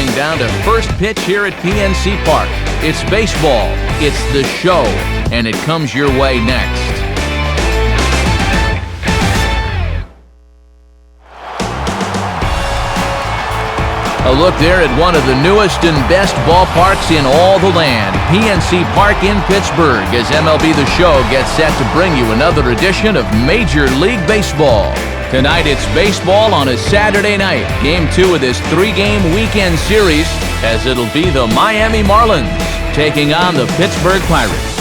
coming down to first pitch here at PNC Park. It's baseball, it's the show, and it comes your way next. A look there at one of the newest and best ballparks in all the land, PNC Park in Pittsburgh, as MLB The Show gets set to bring you another edition of Major League Baseball. Tonight it's baseball on a Saturday night, Game 2 of this 3-game weekend series, as it'll be the Miami Marlins taking on the Pittsburgh Pirates.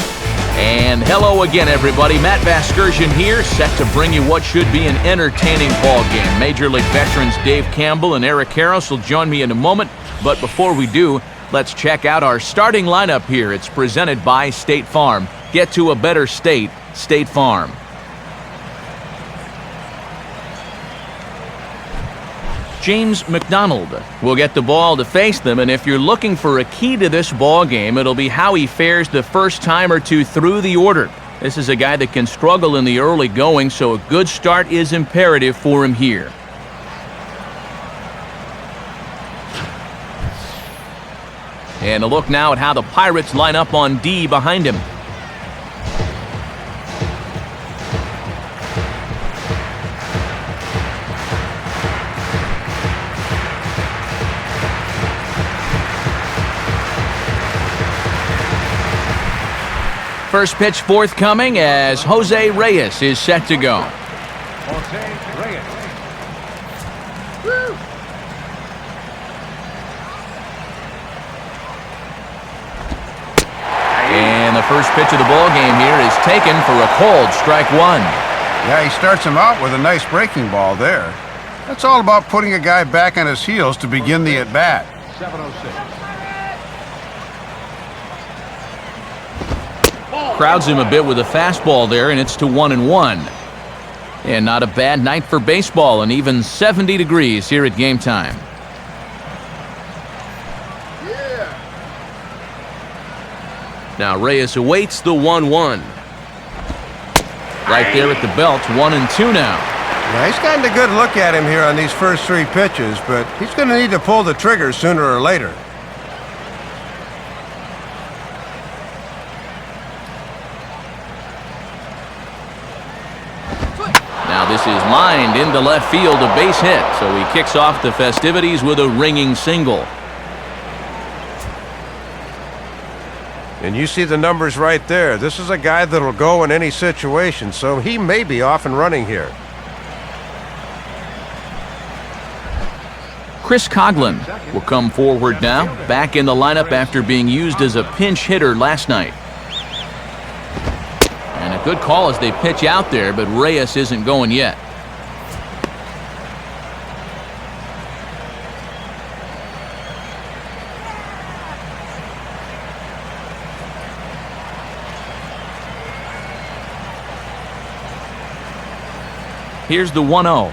And hello again, everybody. Matt Vasgersian here, set to bring you what should be an entertaining ball game. Major League veterans Dave Campbell and Eric Karros will join me in a moment. But before we do, let's check out our starting lineup here. It's presented by State Farm. Get to a better state, State Farm. James McDonald will get the ball to face them, and if you're looking for a key to this ball game, it'll be how he fares the first time or two through the order. This is a guy that can struggle in the early going, so a good start is imperative for him here. And a look now at how the Pirates line up on D behind him. First pitch forthcoming as Jose Reyes is set to go. Jose Reyes. Woo. And the first pitch of the ball game here is taken for a cold strike one. Yeah, he starts him out with a nice breaking ball there. That's all about putting a guy back on his heels to begin the at-bat. 7:06. Crowds him a bit with a fastball there, and it's to 1-1. And not a bad night for baseball, and even 70 degrees here at game time. Yeah. Now Reyes awaits the 1-1. Right there at the belt, 1-2 now. Yeah, he's gotten a good look at him here on these first 3 pitches, but he's going to need to pull the trigger sooner or later. Now this is lined into left field, a base hit, so he kicks off the festivities with a ringing single. And you see the numbers right there. This is a guy that'll go in any situation, so he may be off and running here. Chris Coughlin will come forward now, back in the lineup after being used as a pinch hitter last night. And a good call as they pitch out there, but Reyes isn't going yet. Here's the 1-0.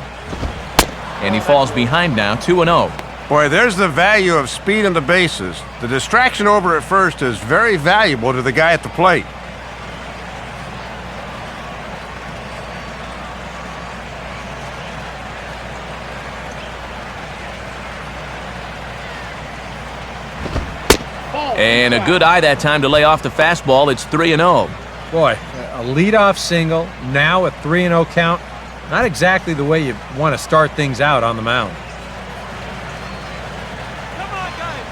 And he falls behind now, 2-0. Boy, there's the value of speed on the bases. The distraction over at first is very valuable to the guy at the plate. And a good eye that time to lay off the fastball. It's 3-0. Boy, a leadoff single, now a 3-0 count. Not exactly the way you want to start things out on the mound. Come on, guys.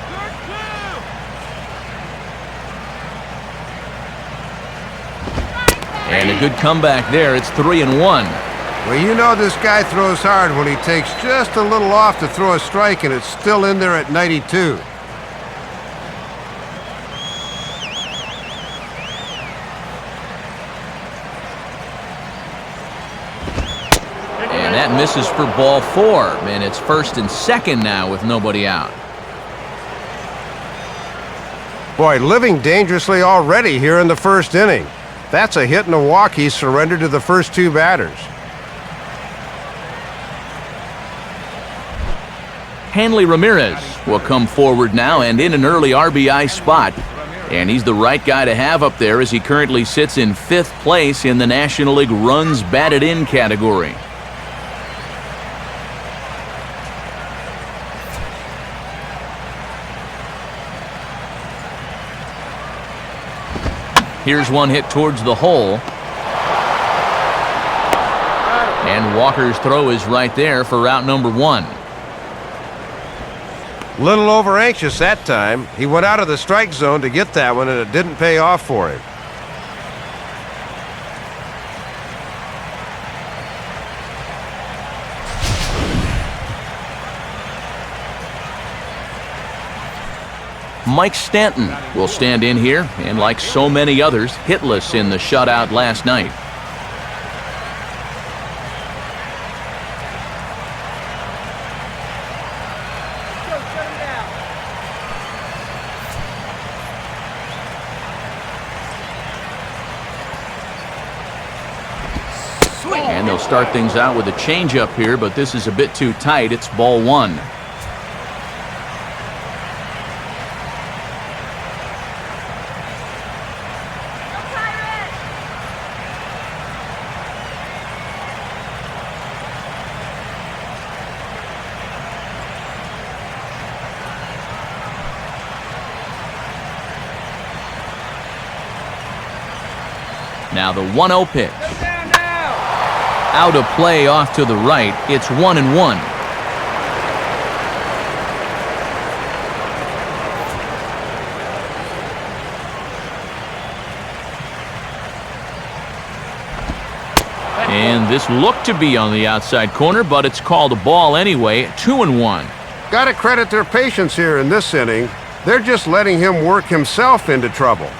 And a good comeback there. It's 3-1. Well, you know this guy throws hard when he takes just a little off to throw a strike, and it's still in there at 92. And that misses for ball 4. And it's 1st and 2nd now with nobody out. Boy, living dangerously already here in the first inning. That's a hit and a walk he surrendered to the first 2 batters. Hanley Ramirez will come forward now and in an early RBI spot. And he's the right guy to have up there as he currently sits in 5th place in the National League runs batted in category. Here's one hit towards the hole. And Walker's throw is right there for out number 1. Little over anxious that time. He went out of the strike zone to get that one, and it didn't pay off for him. Mike Stanton will stand in here, and like so many others, hitless in the shutout last night. And they'll start things out with a changeup here, but this is a bit too tight. It's ball 1. Now the 1-0 pitch. Out of play off to the right. It's 1-1. And this looked to be on the outside corner, but it's called a ball anyway. 2-1. Gotta credit their patience here in this inning. They're just letting him work himself into trouble.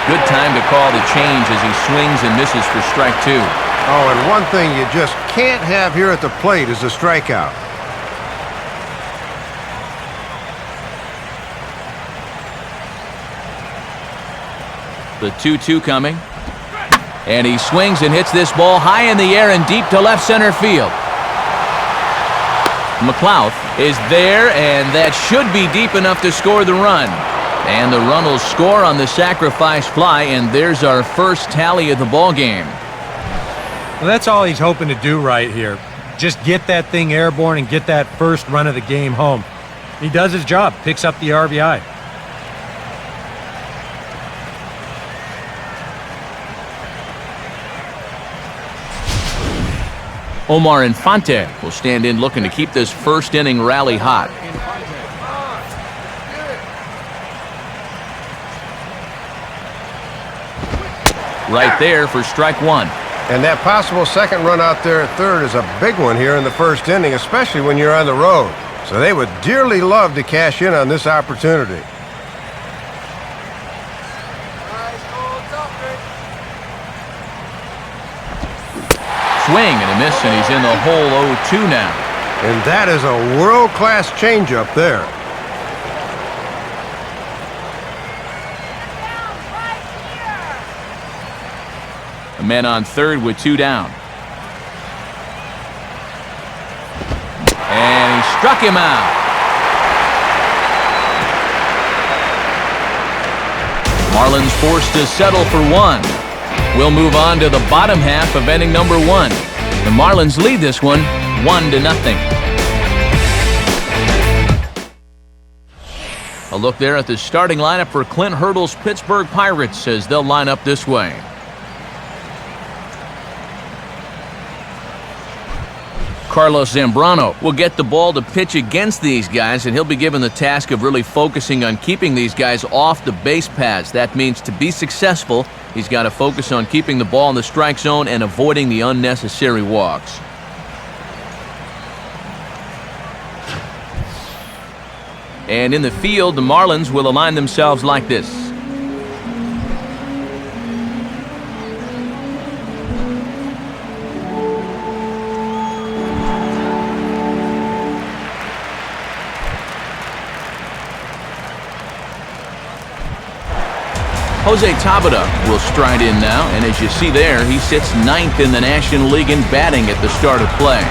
Good time to call the change as he swings and misses for strike 2. Oh, and one thing you just can't have here at the plate is a strikeout. The 2-2 coming. And he swings and hits this ball high in the air and deep to left center field. McLeod is there, and that should be deep enough to score the run. And the run will score on the sacrifice fly, and there's our first tally of the ball game. Well, that's all he's hoping to do right here. Just get that thing airborne and get that first run of the game home. He does his job, picks up the RBI. Omar Infante will stand in looking to keep this first inning rally hot. Right there for strike 1. And that possible second run out there at third is a big one here in the first inning, especially when you're on the road. So they would dearly love to cash in on this opportunity. Swing and a miss, and he's in the hole 0-2 now. And that is a world-class changeup there. A man on third with 2 down. And he struck him out. Marlins forced to settle for 1. We'll move on to the bottom half of inning number 1. The Marlins lead this one 1-0. A look there at the starting lineup for Clint Hurdle's Pittsburgh Pirates as they'll line up this way. Carlos Zambrano will get the ball to pitch against these guys, and he'll be given the task of really focusing on keeping these guys off the base paths. That means to be successful, he's got to focus on keeping the ball in the strike zone and avoiding the unnecessary walks. And in the field, the Marlins will align themselves like this. Jose Tabata will stride in now, and as you see there, he sits 9th in the National League in batting at the start of play.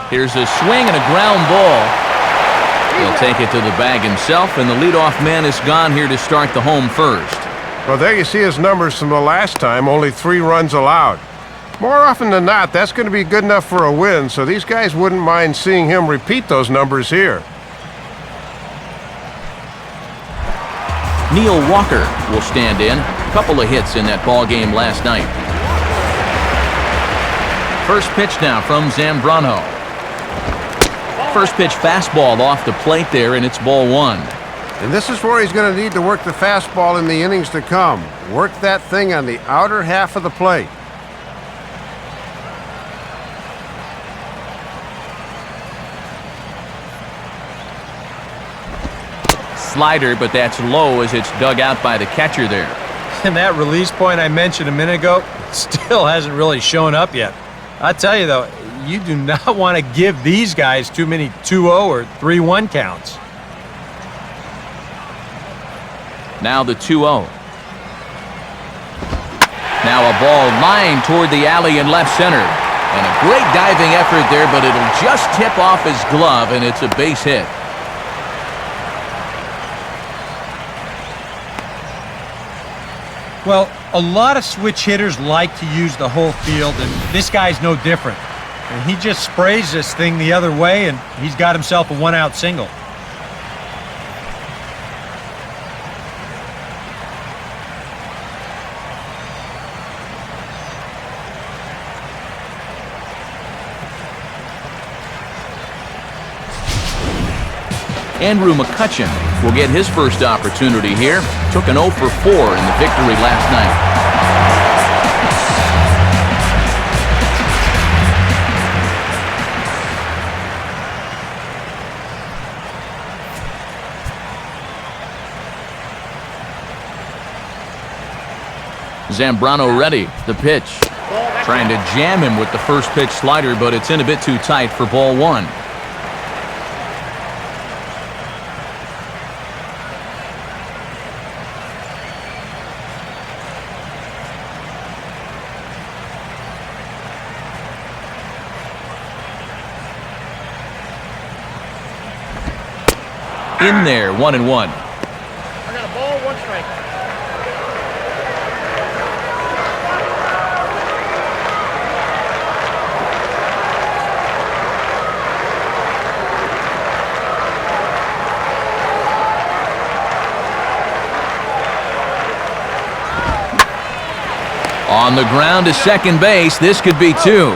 Here's a swing and a ground ball. He'll take it to the bag himself, and the leadoff man is gone here to start the home first. Well, there you see his numbers from the last time, only 3 runs allowed. More often than not, that's going to be good enough for a win, so these guys wouldn't mind seeing him repeat those numbers here. Neil Walker will stand in. A couple of hits in that ball game last night. First pitch now from Zambrano. First pitch fastball off the plate there, and it's ball 1. And this is where he's going to need to work the fastball in the innings to come. Work that thing on the outer half of the plate. Slider, but that's low as it's dug out by the catcher there. And that release point I mentioned a minute ago still hasn't really shown up yet. I tell you, though, you do not want to give these guys too many 2-0 or 3-1 counts. Now the 2-0. Now a ball lined toward the alley in left center. And a great diving effort there, but it'll just tip off his glove, and it's a base hit. Well, a lot of switch hitters like to use the whole field, and this guy's no different. And he just sprays this thing the other way, and he's got himself a 1-out single. Andrew McCutchen will get his first opportunity here. Took an 0 for 4 in the victory last night. Zambrano ready. The pitch. Trying to jam him with the first pitch slider, but it's in a bit too tight for ball 1. In there, 1-1. I got a ball, 1 strike. On the ground to second base, this could be 2.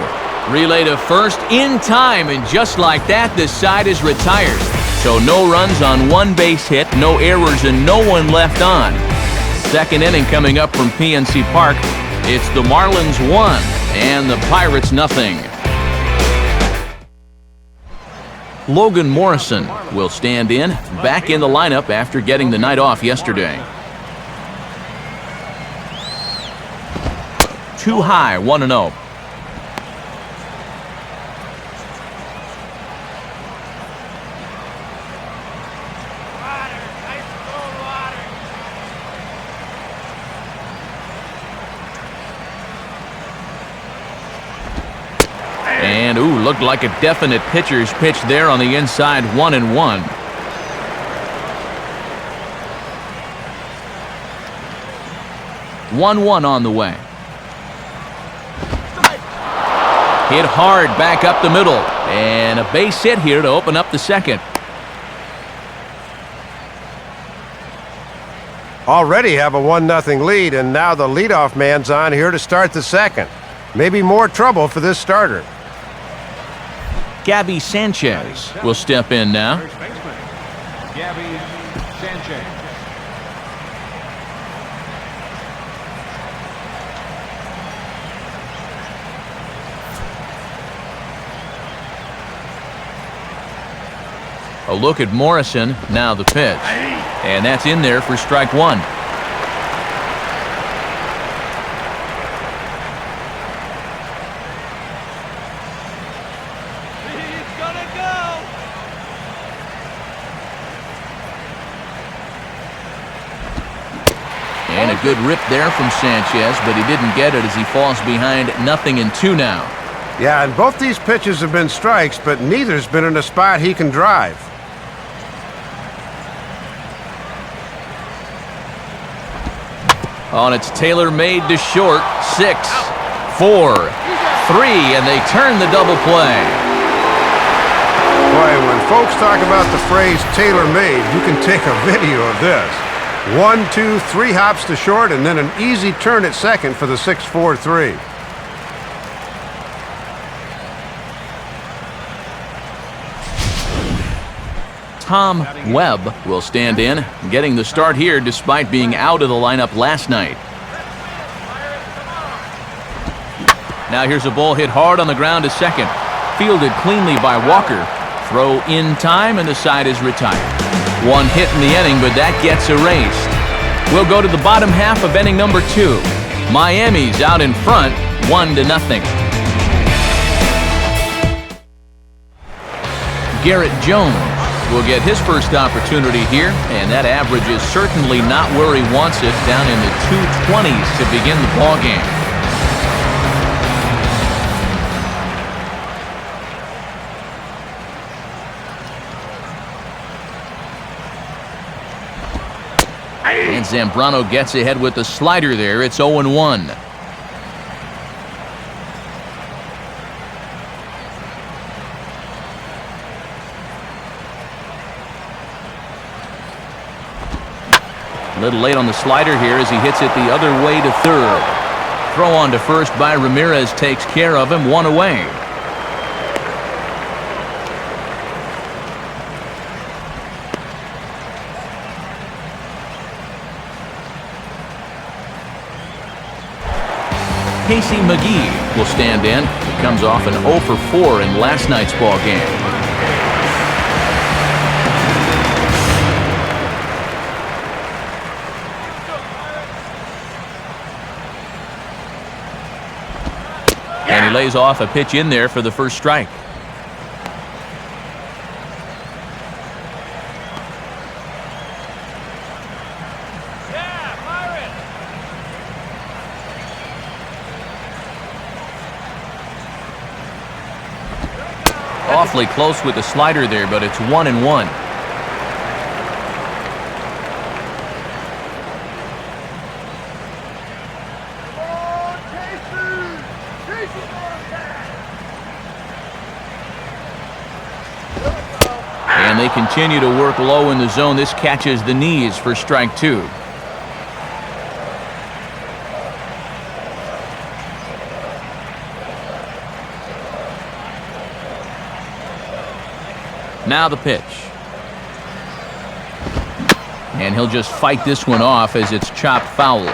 Relay to first in time, and just like that, this side is retired. So no runs on 1 base hit, no errors, and no one left on. Second inning coming up from PNC Park. It's the Marlins 1 and the Pirates nothing. Logan Morrison will stand in, back in the lineup after getting the night off yesterday. Too high, 1-0. And, looked like a definite pitcher's pitch there on the inside, 1-1. One on the way. Hit hard back up the middle. And a base hit here to open up the second. Already have a 1-0 lead, and now the leadoff man's on here to start the second. Maybe more trouble for this starter. Gabby Sanchez will step in now. First baseman, Gabby Sanchez. A look at Morrison, now the pitch. And that's in there for strike 1. And a good rip there from Sanchez, but he didn't get it as he falls behind 0-2 now. Yeah, and both these pitches have been strikes, but neither's been in a spot he can drive. On it's tailor-made to short. 6, 4, 3, and they turn the double play. Boy, when folks talk about the phrase tailor-made, you can take a video of this. 1, 2, 3 hops to short, and then an easy turn at second for the 6-4-3. Tom Webb will stand in, getting the start here despite being out of the lineup last night. Now here's a ball hit hard on the ground to second. Fielded cleanly by Walker. Throw in time, and the side is retired. One hit in the inning, but that gets erased. We'll go to the bottom half of inning number 2. Miami's out in front, 1-0. Garrett Jones will get his first opportunity here, and that average is certainly not where he wants it, down in the 220s to begin the ballgame. And Zambrano gets ahead with the slider there. It's 0-1. A little late on the slider here as he hits it the other way to third. Throw on to first by Ramirez takes care of him. 1 away. Casey McGee will stand in. He comes off an 0 for 4 in last night's ball game. And he lays off a pitch in there for the first strike. Awfully close with the slider there, but it's 1-1. And they continue to work low in the zone. This catches the knees for strike 2. Now the pitch. And he'll just fight this one off as it's chopped foul.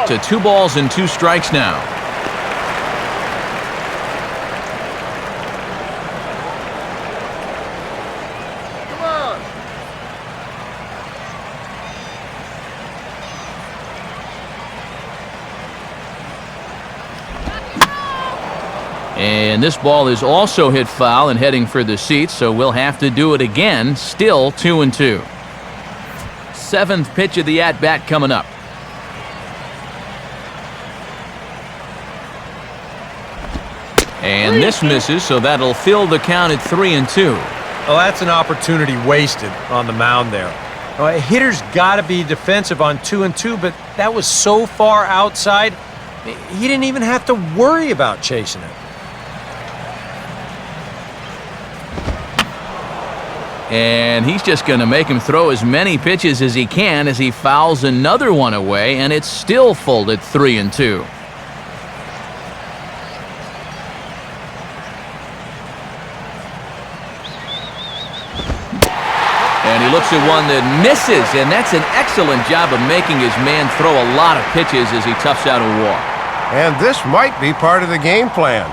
To 2 balls and 2 strikes now. And this ball is also hit foul and heading for the seats, so we'll have to do it again. Still 2-2. 7th pitch of the at-bat coming up. And this misses, so that'll fill the count at 3-2. Well, that's an opportunity wasted on the mound there. A hitter's got to be defensive on 2-2, but that was so far outside, he didn't even have to worry about chasing it. And he's just going to make him throw as many pitches as he can as he fouls another one away, and it's still full at 3-2. And he looks at one that misses, and that's an excellent job of making his man throw a lot of pitches as he toughs out a walk. And this might be part of the game plan.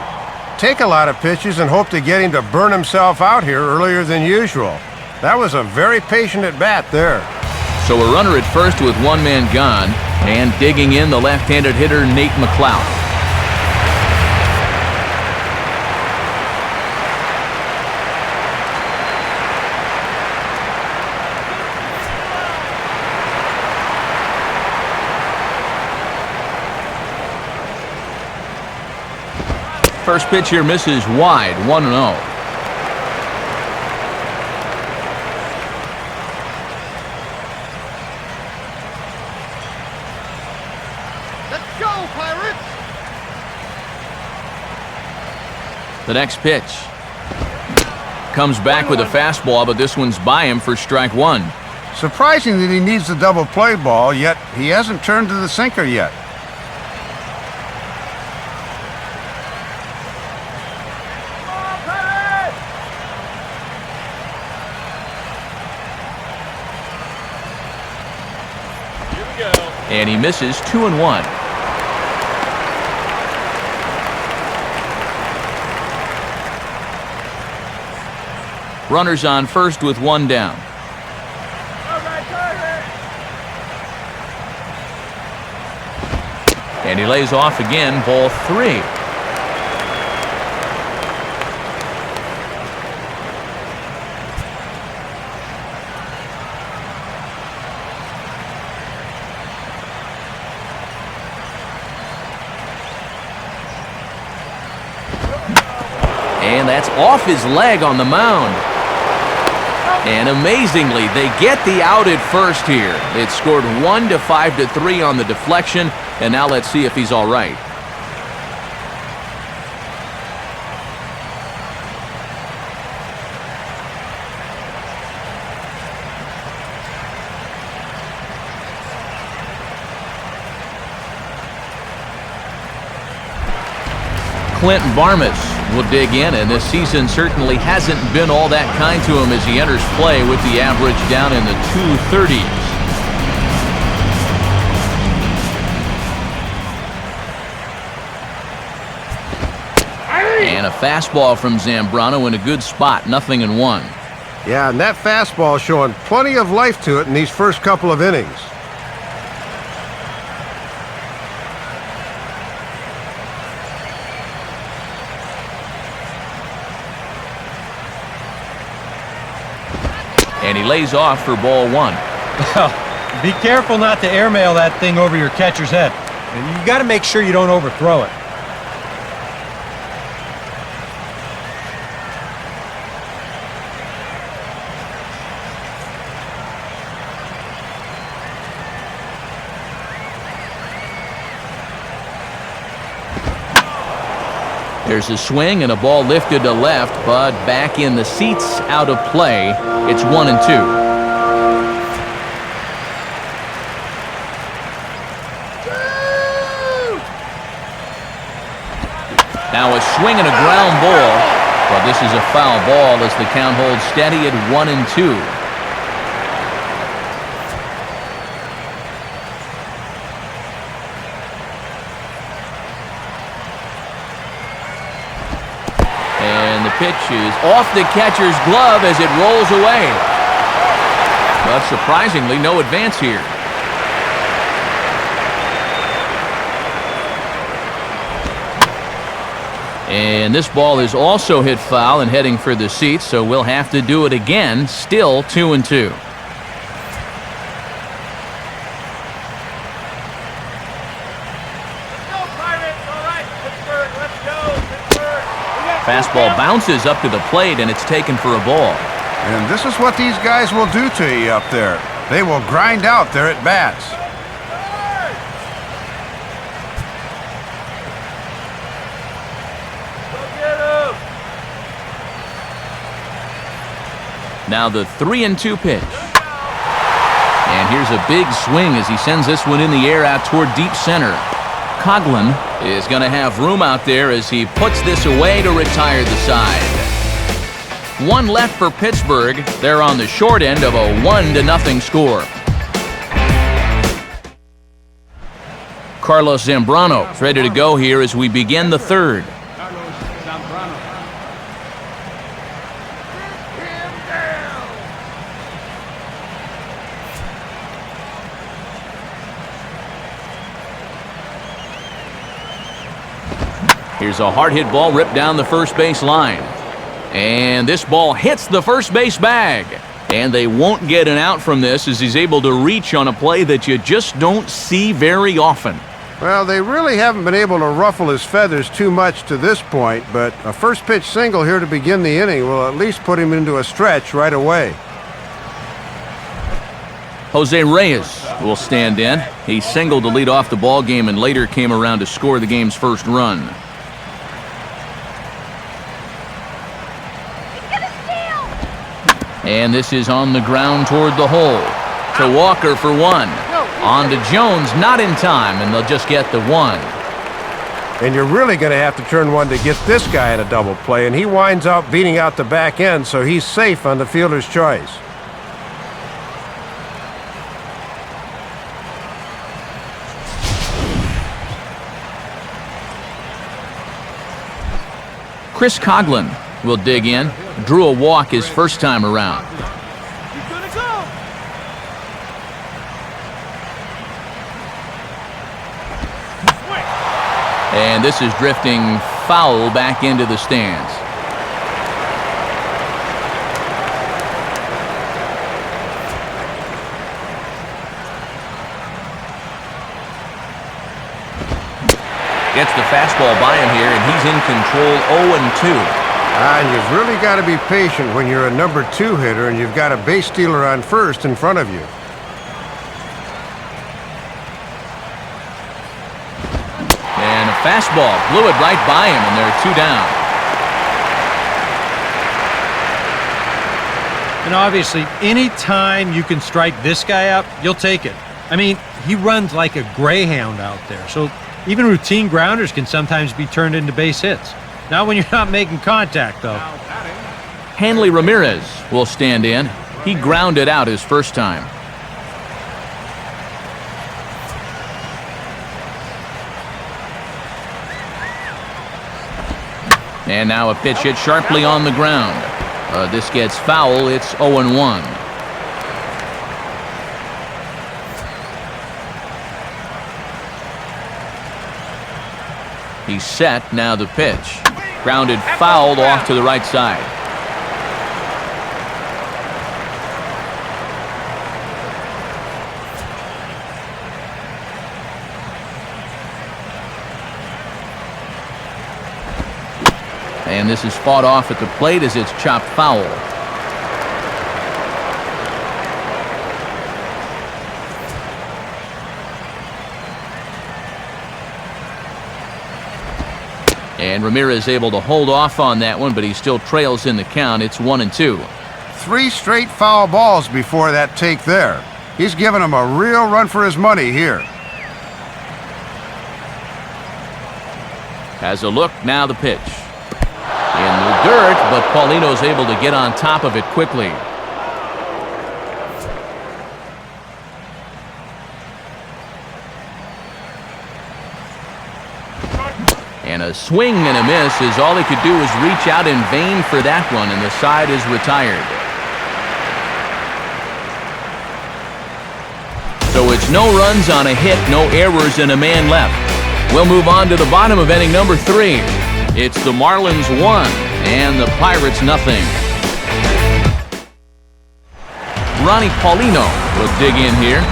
Take a lot of pitches and hope to get him to burn himself out here earlier than usual. That was a very patient at bat there. So a runner at first with 1 man gone, and digging in the left-handed hitter Nate McLeod. First pitch here misses wide, 1-0. Let's go, Pirates! The next pitch comes back with a fastball, but this one's by him for strike one. Surprising that he needs the double play ball, yet he hasn't turned to the sinker yet. And he misses 2-1. Runners on first with one down. And he lays off again, ball 3. And that's off his leg on the mound. And amazingly, they get the out at first here. It scored 1 to 5 to 3 on the deflection, and now let's see if he's all right. Clinton Barmas will dig in, and this season certainly hasn't been all that kind to him as he enters play with the average down in the 230s. And a fastball from Zambrano in a good spot, 0-1. Yeah, and that fastball showing plenty of life to it in these first couple of innings. And he lays off for ball 1. Well, be careful not to airmail that thing over your catcher's head. And you got to make sure you don't overthrow it. There's a swing and a ball lifted to left, but back in the seats, out of play. It's 1-2. Now a swing and a ground ball, but this is a foul ball as the count holds steady at 1-2. Pitch is off the catcher's glove as it rolls away. But surprisingly, no advance here. And this ball is also hit foul and heading for the seats, so we'll have to do it again. Still 2-2. Fastball bounces up to the plate, and it's taken for a ball. And this is what these guys will do to you up there. They will grind out their at-bats. Now the 3-2 pitch. And here's a big swing as he sends this one in the air out toward deep center. Coughlin is going to have room out there as he puts this away to retire the side. One left for Pittsburgh. They're on the short end of a 1-0 score. Carlos Zambrano is ready to go here as we begin the third. Here's a hard hit ball ripped down the first base line. And this ball hits the first base bag. And they won't get an out from this as he's able to reach on a play that you just don't see very often. Well, they really haven't been able to ruffle his feathers too much to this point, but a first pitch single here to begin the inning will at least put him into a stretch right away. Jose Reyes will stand in. He singled to lead off the ball game and later came around to score the game's first run. And this is on the ground toward the hole. To Walker for one. On to Jones, not in time, and they'll just get the one. And you're really going to have to turn one to get this guy in a double play, and he winds up beating out the back end, so he's safe on the fielder's choice. Chris Coughlin will dig in. Drew a walk his first time around. He's gonna go. And this is drifting foul back into the stands. Gets the fastball by him here, and he's in control 0-2. And you've really got to be patient when you're a number 2 hitter and you've got a base stealer on first in front of you. And a fastball blew it right by him, and they're 2 down. And obviously, any time you can strike this guy out, you'll take it. I mean, he runs like a greyhound out there, so even routine grounders can sometimes be turned into base hits. Not when you're not making contact, though. Hanley Ramirez will stand in. He grounded out his first time. And now a pitch hit sharply on the ground. This gets foul. It's 0-1. He's set. Now the pitch. Grounded fouled off to the right side. And this is fought off at the plate as it's chopped foul. And Ramirez able to hold off on that one, but he still trails in the count. It's 1-2. 3 straight foul balls before that take there. He's giving him a real run for his money here. Has a look, now the pitch. In the dirt, but Paulino's able to get on top of it quickly. And a swing and a miss is all he could do is reach out in vain for that one, and the side is retired. So it's no runs on a hit, no errors, and a man left. We'll move on to the bottom of inning number 3. It's the Marlins 1 and the Pirates nothing. Ronnie Paulino will dig in here.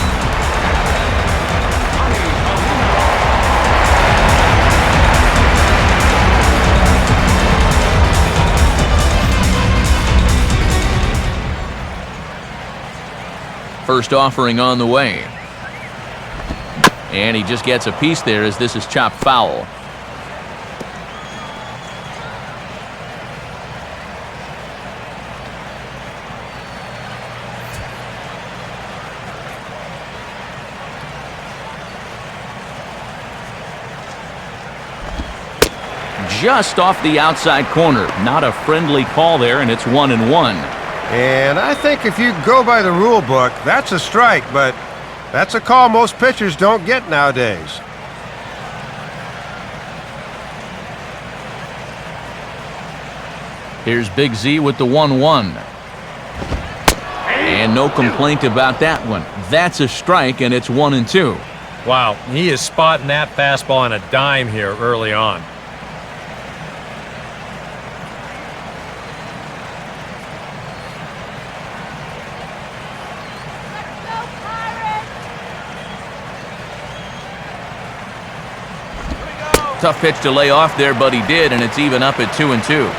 First offering on the way. And he just gets a piece there as this is chopped foul. Just off the outside corner. Not a friendly call there, and it's 1-1. And I think if you go by the rule book, that's a strike, but that's a call most pitchers don't get nowadays. Here's Big Z with the 1-1. And no complaint about that one. That's a strike, and it's 1-2. Wow, he is spotting that fastball on a dime here early on. tough pitch to lay off there, but he did, and it's even up at 2-2.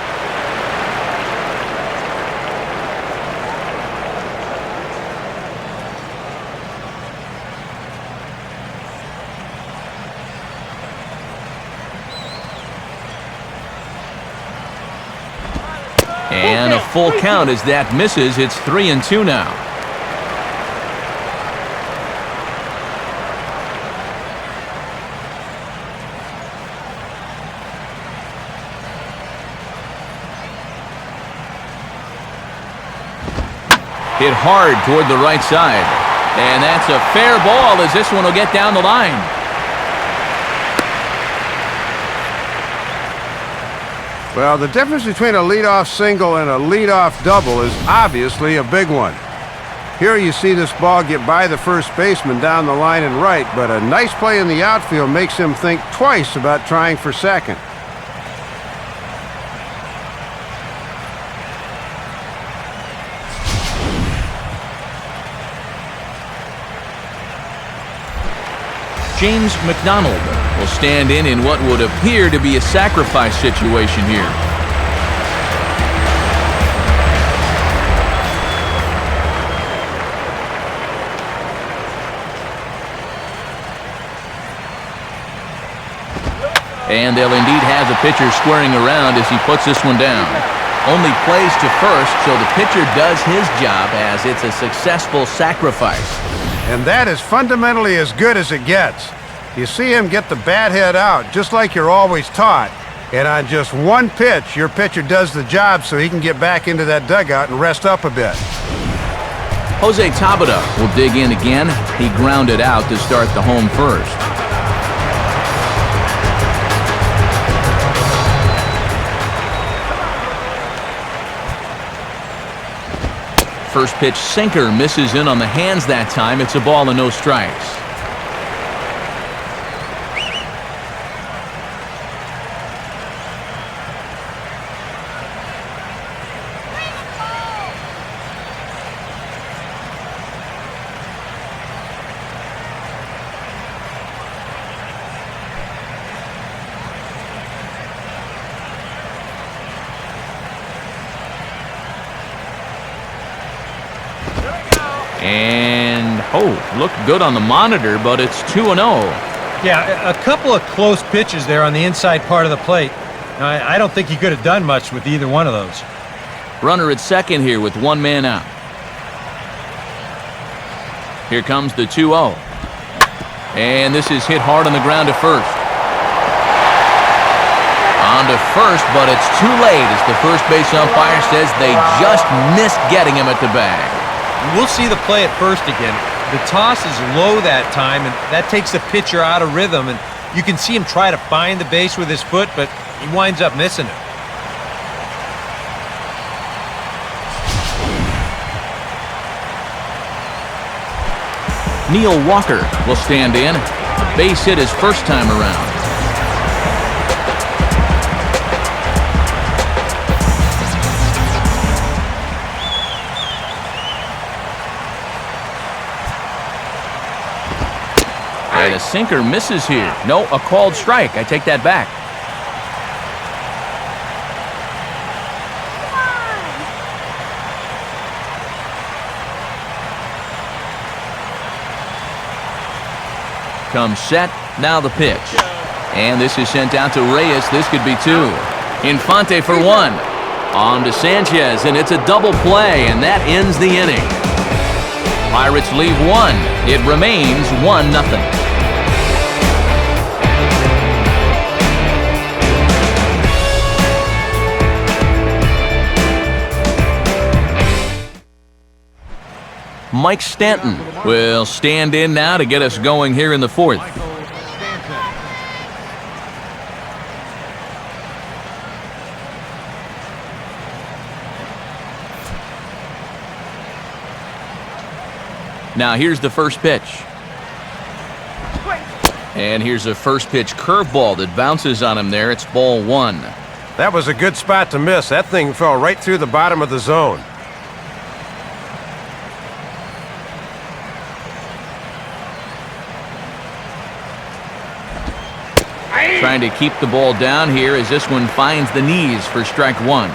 And a full count as that misses. It's 3-2 now. Hit hard toward the right side. And that's a fair ball as this one will get down the line. Well, the difference between a leadoff single and a leadoff double is obviously a big one. Here you see this ball get by the first baseman down the line and right, but a nice play in the outfield makes him think twice about trying for second. James McDonald will stand in what would appear to be a sacrifice situation here. And they'll indeed have the pitcher squaring around as he puts this one down. Only plays to first, so the pitcher does his job as it's a successful sacrifice. And that is fundamentally as good as it gets. You see him get the bat head out, just like you're always taught. And on just one pitch, your pitcher does the job so he can get back into that dugout and rest up a bit. Jose Tabata will dig in again. He grounded out to start the home first. First pitch sinker misses in on the hands that time. It's a ball and no strikes. And, looked good on the monitor, but it's 2-0. Yeah, a couple of close pitches there on the inside part of the plate. Now, I don't think he could have done much with either one of those. Runner at second here with one man out. Here comes the 2-0. And this is hit hard on the ground to first. On to first, but it's too late as the first base umpire says they just missed getting him at the bag. We'll see the play at first again. The toss is low that time, and that takes the pitcher out of rhythm, and you can see him try to find the base with his foot, but he winds up missing it. Neil Walker will stand in. Base hit his first time around. And a sinker misses here. No, a called strike. I take that back. Comes set. Now the pitch. And this is sent out to Reyes. This could be two. Infante for one. On to Sanchez, and it's a double play, and that ends the inning. Pirates leave one. It remains 1-0. Mike Stanton will stand in now to get us going here in the fourth. Now here's the first pitch. And here's a first pitch curveball that bounces on him there. It's ball one. That was a good spot to miss. That thing fell right through the bottom of the zone. trying to keep the ball down here as this one finds the knees for strike one.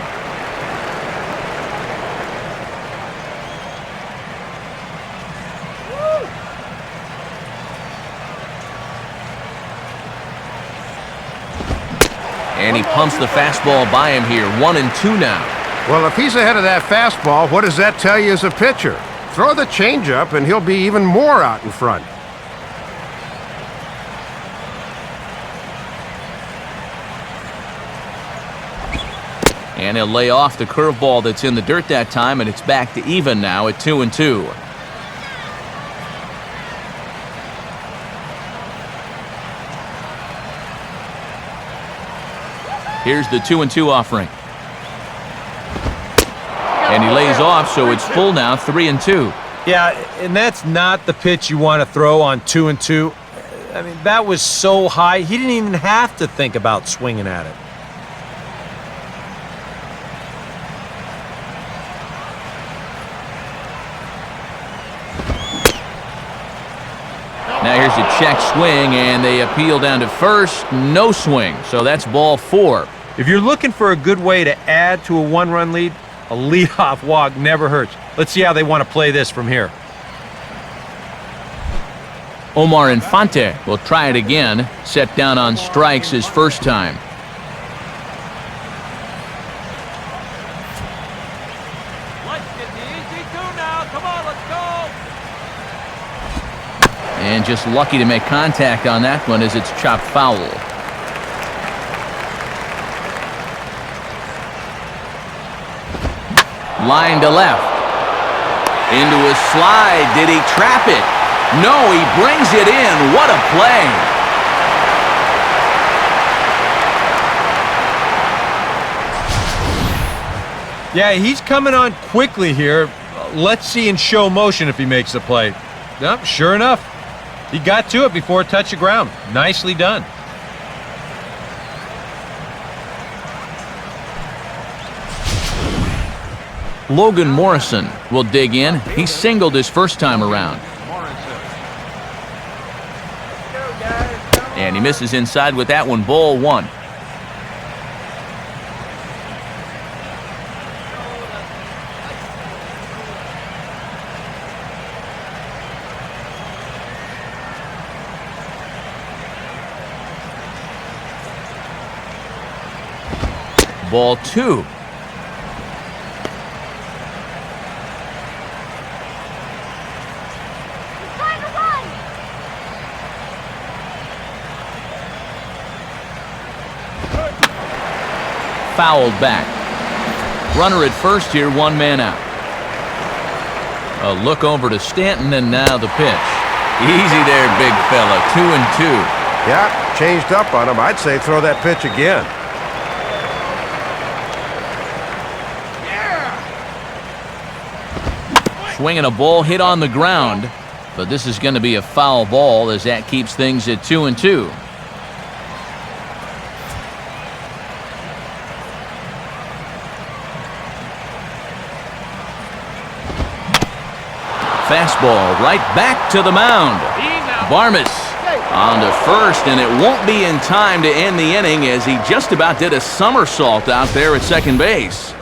And he pumps the fastball by him here. 1-2 now. Well, if he's ahead of that fastball, what does that tell you as a pitcher? Throw the changeup and he'll be even more out in front. And he'll lay off the curveball that's in the dirt that time, and it's back to even now at 2-2. Here's the 2-2 offering. And he lays off, so it's full now, 3-2. Yeah, and that's not the pitch you want to throw on 2-2. I mean, that was so high, he didn't even have to think about swinging at it. Now here's a check swing, and they appeal down to first. No swing, so that's ball 4. If you're looking for a good way to add to a one-run lead, a leadoff walk never hurts. Let's see how they want to play this from here. Omar Infante will try it again. Set down on strikes his first time. Let's get the easy two now. Come on, let's go. And just lucky to make contact on that one as it's chopped foul. Line to left. Into a slide. Did he trap it? No, he brings it in. What a play. Yeah, he's coming on quickly here. Let's see in show motion if he makes the play. Yep, sure enough. He got to it before it touched the ground. Nicely done. Logan Morrison will dig in. He singled his first time around. And he misses inside with that one. Ball 1. Ball 2. Fouled back. Runner at first here, one man out. A look over to Stanton, and now the pitch. Easy there, big fella. 2-2. Yeah, changed up on him. I'd say throw that pitch again. Swinging a ball hit on the ground, but this is going to be a foul ball as that keeps things at 2-2. Fastball right back to the mound. Barmes on to first, and it won't be in time to end the inning as he just about did a somersault out there at second base.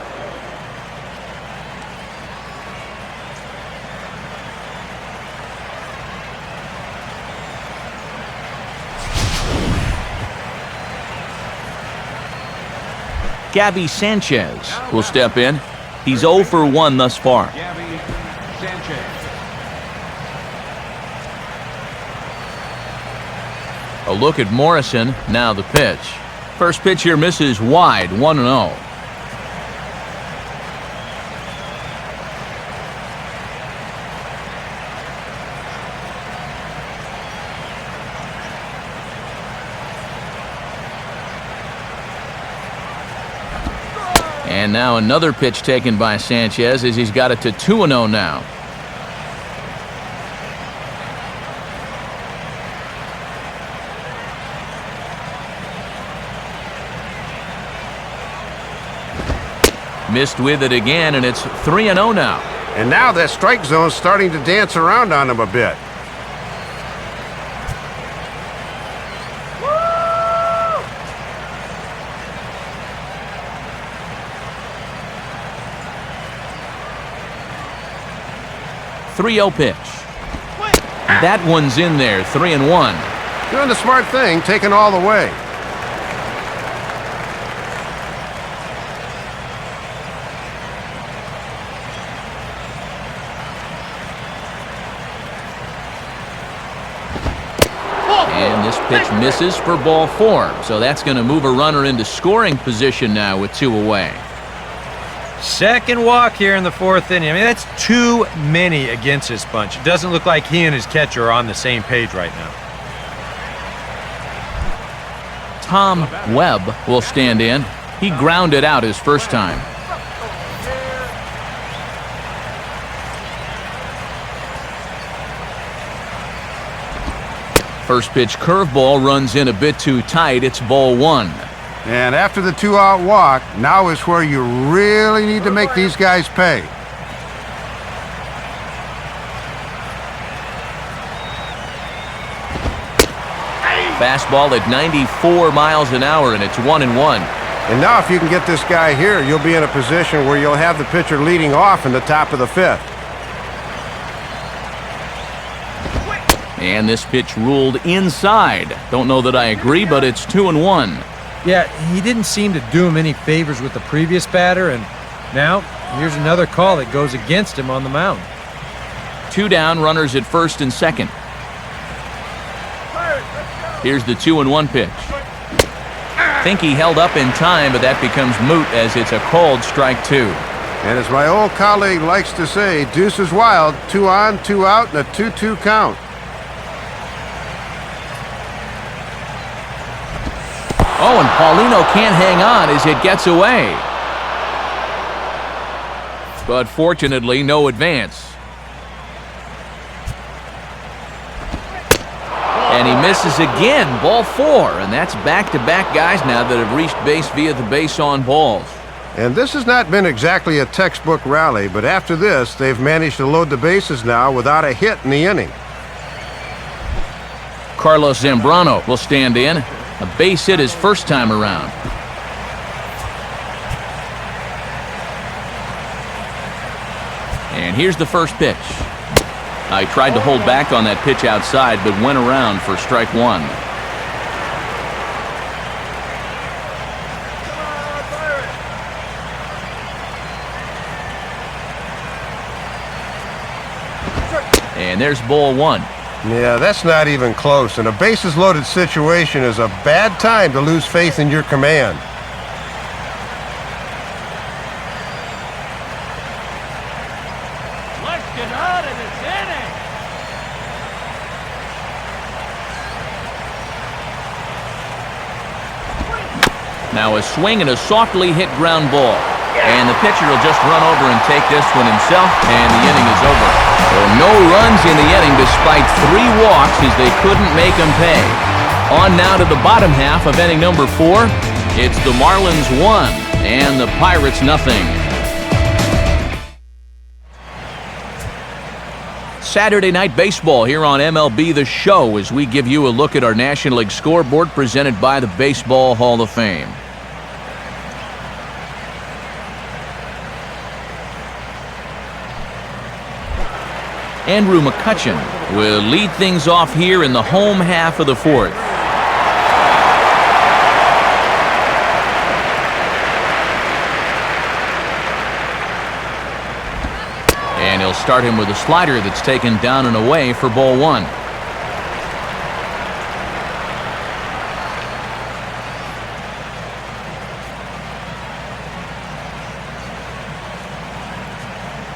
Gabby Sanchez will step in. He's 0 for 1 thus far. A look at Morrison, now the pitch. First pitch here misses wide, 1-0. And now another pitch taken by Sanchez as he's got it to 2-0 now. Missed with it again, and it's 3-0 now. And now that strike zone's starting to dance around on him a bit. 3-0 pitch. That one's in there, 3-1. Doing the smart thing, taking all the way. And this pitch misses for ball 4. So that's going to move a runner into scoring position now with 2 away. Second walk here in the 4th inning. I mean, that's too many against this bunch. It doesn't look like he and his catcher are on the same page right now. Tom Webb will stand in. He grounded out his first time. First pitch curveball runs in a bit too tight. It's ball 1. And after the 2-out walk, now is where you really need to make these guys pay. Fastball at 94 miles an hour, and it's 1-1. And now if you can get this guy here, you'll be in a position where you'll have the pitcher leading off in the top of the 5th. And this pitch ruled inside. Don't know that I agree, but it's 2-1. Yeah, he didn't seem to do him any favors with the previous batter, and now here's another call that goes against him on the mound. 2 down, runners at first and second. Here's the 2-1 pitch. Think he held up in time, but that becomes moot as it's a called strike 2. And as my old colleague likes to say, deuce is wild, 2 on, 2 out, and a 2-2 count. Oh, and Paulino can't hang on as it gets away. But fortunately, no advance. And he misses again, ball 4. And that's back-to-back guys now that have reached base via the base on balls. And this has not been exactly a textbook rally, but after this, they've managed to load the bases now without a hit in the inning. Carlos Zambrano will stand in. A base hit his first time around. And here's the first pitch. I tried to hold back on that pitch outside, but went around for strike 1. And there's ball 1. Yeah, that's not even close, and a bases-loaded situation is a bad time to lose faith in your command. Let's get out of this inning. Now a swing and a softly hit ground ball. And the pitcher will just run over and take this one himself, and the inning is over. So no runs in the inning despite 3 walks as they couldn't make them pay. On now to the bottom half of inning number 4. It's the Marlins 1 and the Pirates nothing. Saturday Night Baseball here on MLB The Show as we give you a look at our National League scoreboard presented by the Baseball Hall of Fame. Andrew McCutchen will lead things off here in the home half of the 4th. And he'll start him with a slider that's taken down and away for ball 1.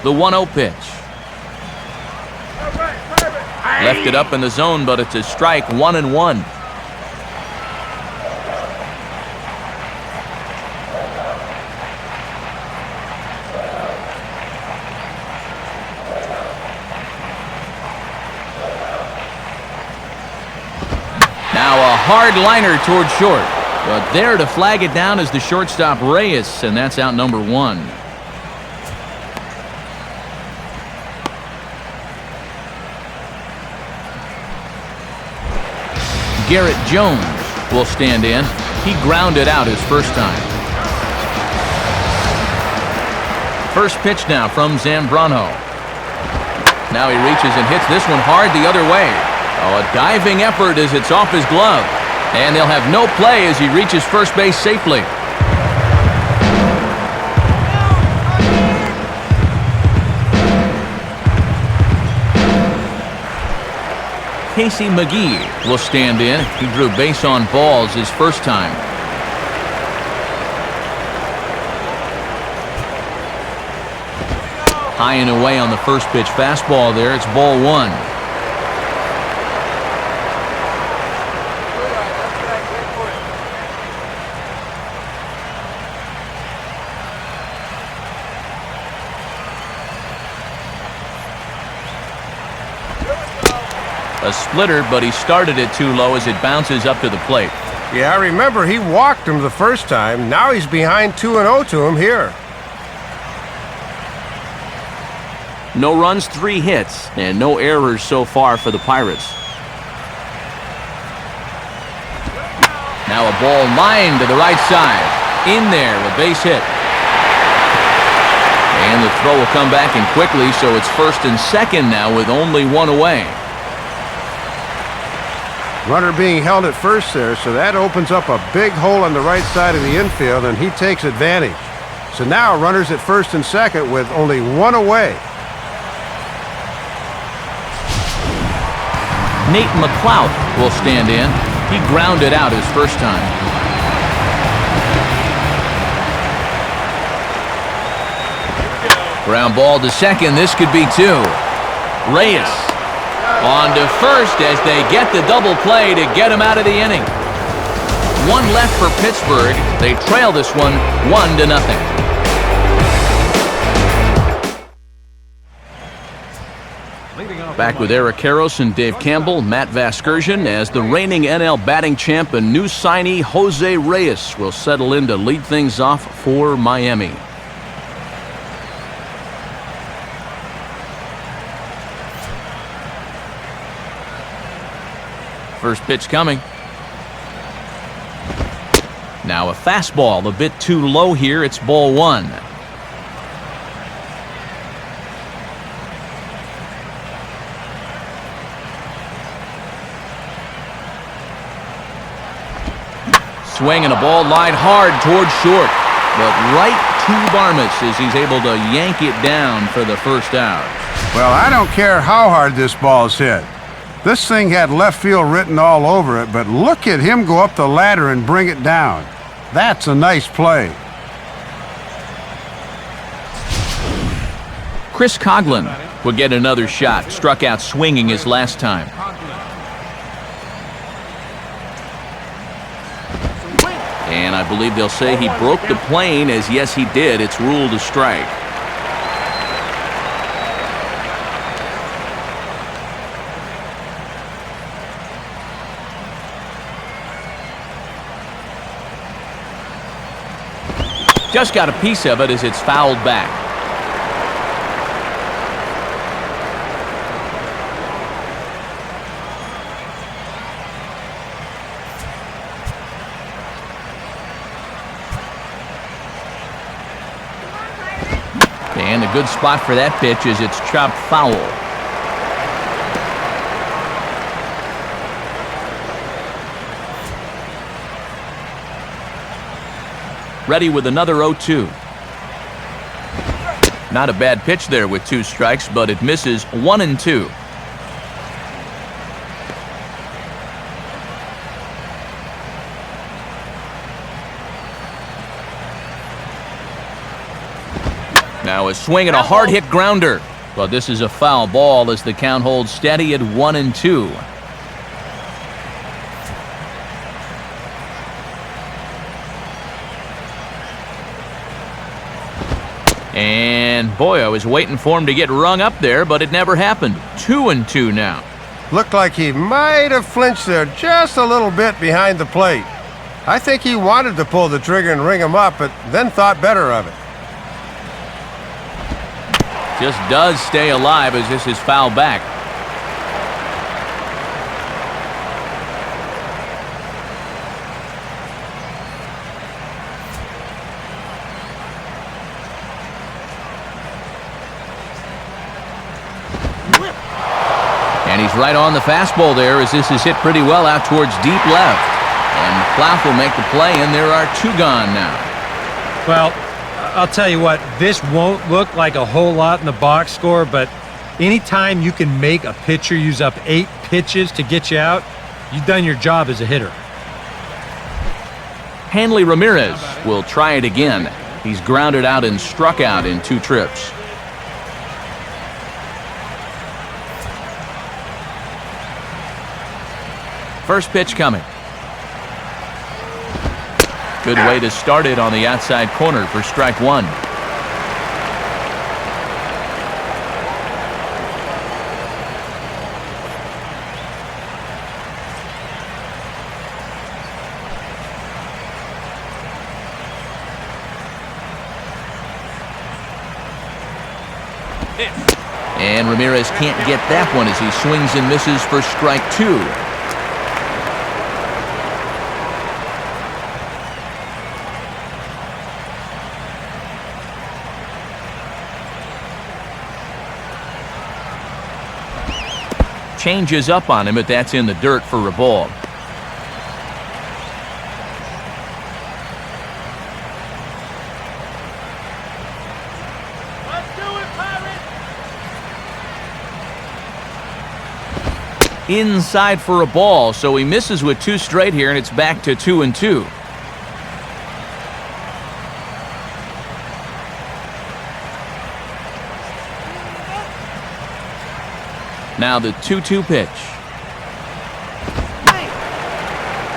The 1-0 pitch. Left it up in the zone, but it's a strike, 1-1. Now a hard liner toward short, but there to flag it down is the shortstop Reyes, and that's out number 1. Garrett Jones will stand in. He grounded out his first time. First pitch now from Zambrano. Now he reaches and hits this one hard the other way. Oh, a diving effort as it's off his glove. And they'll have no play as he reaches first base safely. Casey McGee will stand in. He drew base on balls his first time. High and away on the first pitch fastball there. It's ball one. A splitter, but he started it too low as it bounces up to the plate. Yeah, remember, he walked him the first time. Now he's behind 2-0 to him here. No runs, 3 hits, and no errors so far for the Pirates. Now a ball lined to the right side. In there, a base hit. And the throw will come back in quickly, so it's first and second now with only 1 away. Runner being held at first there, so that opens up a big hole on the right side of the infield, and he takes advantage. So now runners at first and second with only 1 away. Nate McLeod will stand in. He grounded out his first time. Ground ball to second. This could be 2. Reyes on to first as they get the double play to get him out of the inning. 1 left for Pittsburgh. They trail this one 1-0. Back with Eric Karros and Dave Campbell, Matt Vasgersian, as the reigning NL batting champ and new signee Jose Reyes will settle in to lead things off for Miami. First pitch coming. Now a fastball, a bit too low here. It's ball 1. Swing and a ball lined hard towards short, but right to Barmes as he's able to yank it down for the first out. Well, I don't care how hard this ball's hit. This thing had left field written all over it, but look at him go up the ladder and bring it down. That's a nice play. Chris Coghlan will get another shot. Struck out swinging his last time. And I believe they'll say he broke the plane, as yes he did. It's ruled a strike. Just got a piece of it as it's fouled back. And a good spot for that pitch as it's chopped foul. Ready with another 0-2. Not a bad pitch there with 2 strikes, but it misses 1-2. Now a swing and a hard hit grounder. But this is a foul ball as the count holds steady at 1-2. And boy, I was waiting for him to get rung up there, but it never happened. 2-2 now. Looked like he might have flinched there just a little bit behind the plate. I think he wanted to pull the trigger and ring him up, but then thought better of it. Just does stay alive as this is fouled back. And he's right on the fastball there as this is hit pretty well out towards deep left. And Plouffe will make the play, and there are 2 gone now. Well, I'll tell you what, this won't look like a whole lot in the box score, but anytime you can make a pitcher use up 8 pitches to get you out, you've done your job as a hitter. Hanley Ramirez will try it again. He's grounded out and struck out in 2 trips. First pitch coming. Good way to start it on the outside corner for strike 1. And Ramirez can't get that one as he swings and misses for strike 2. Changes up on him, but that's in the dirt for a ball. Inside for a ball, so he misses with 2 straight here, and it's back to 2-2. Now the 2-2 pitch.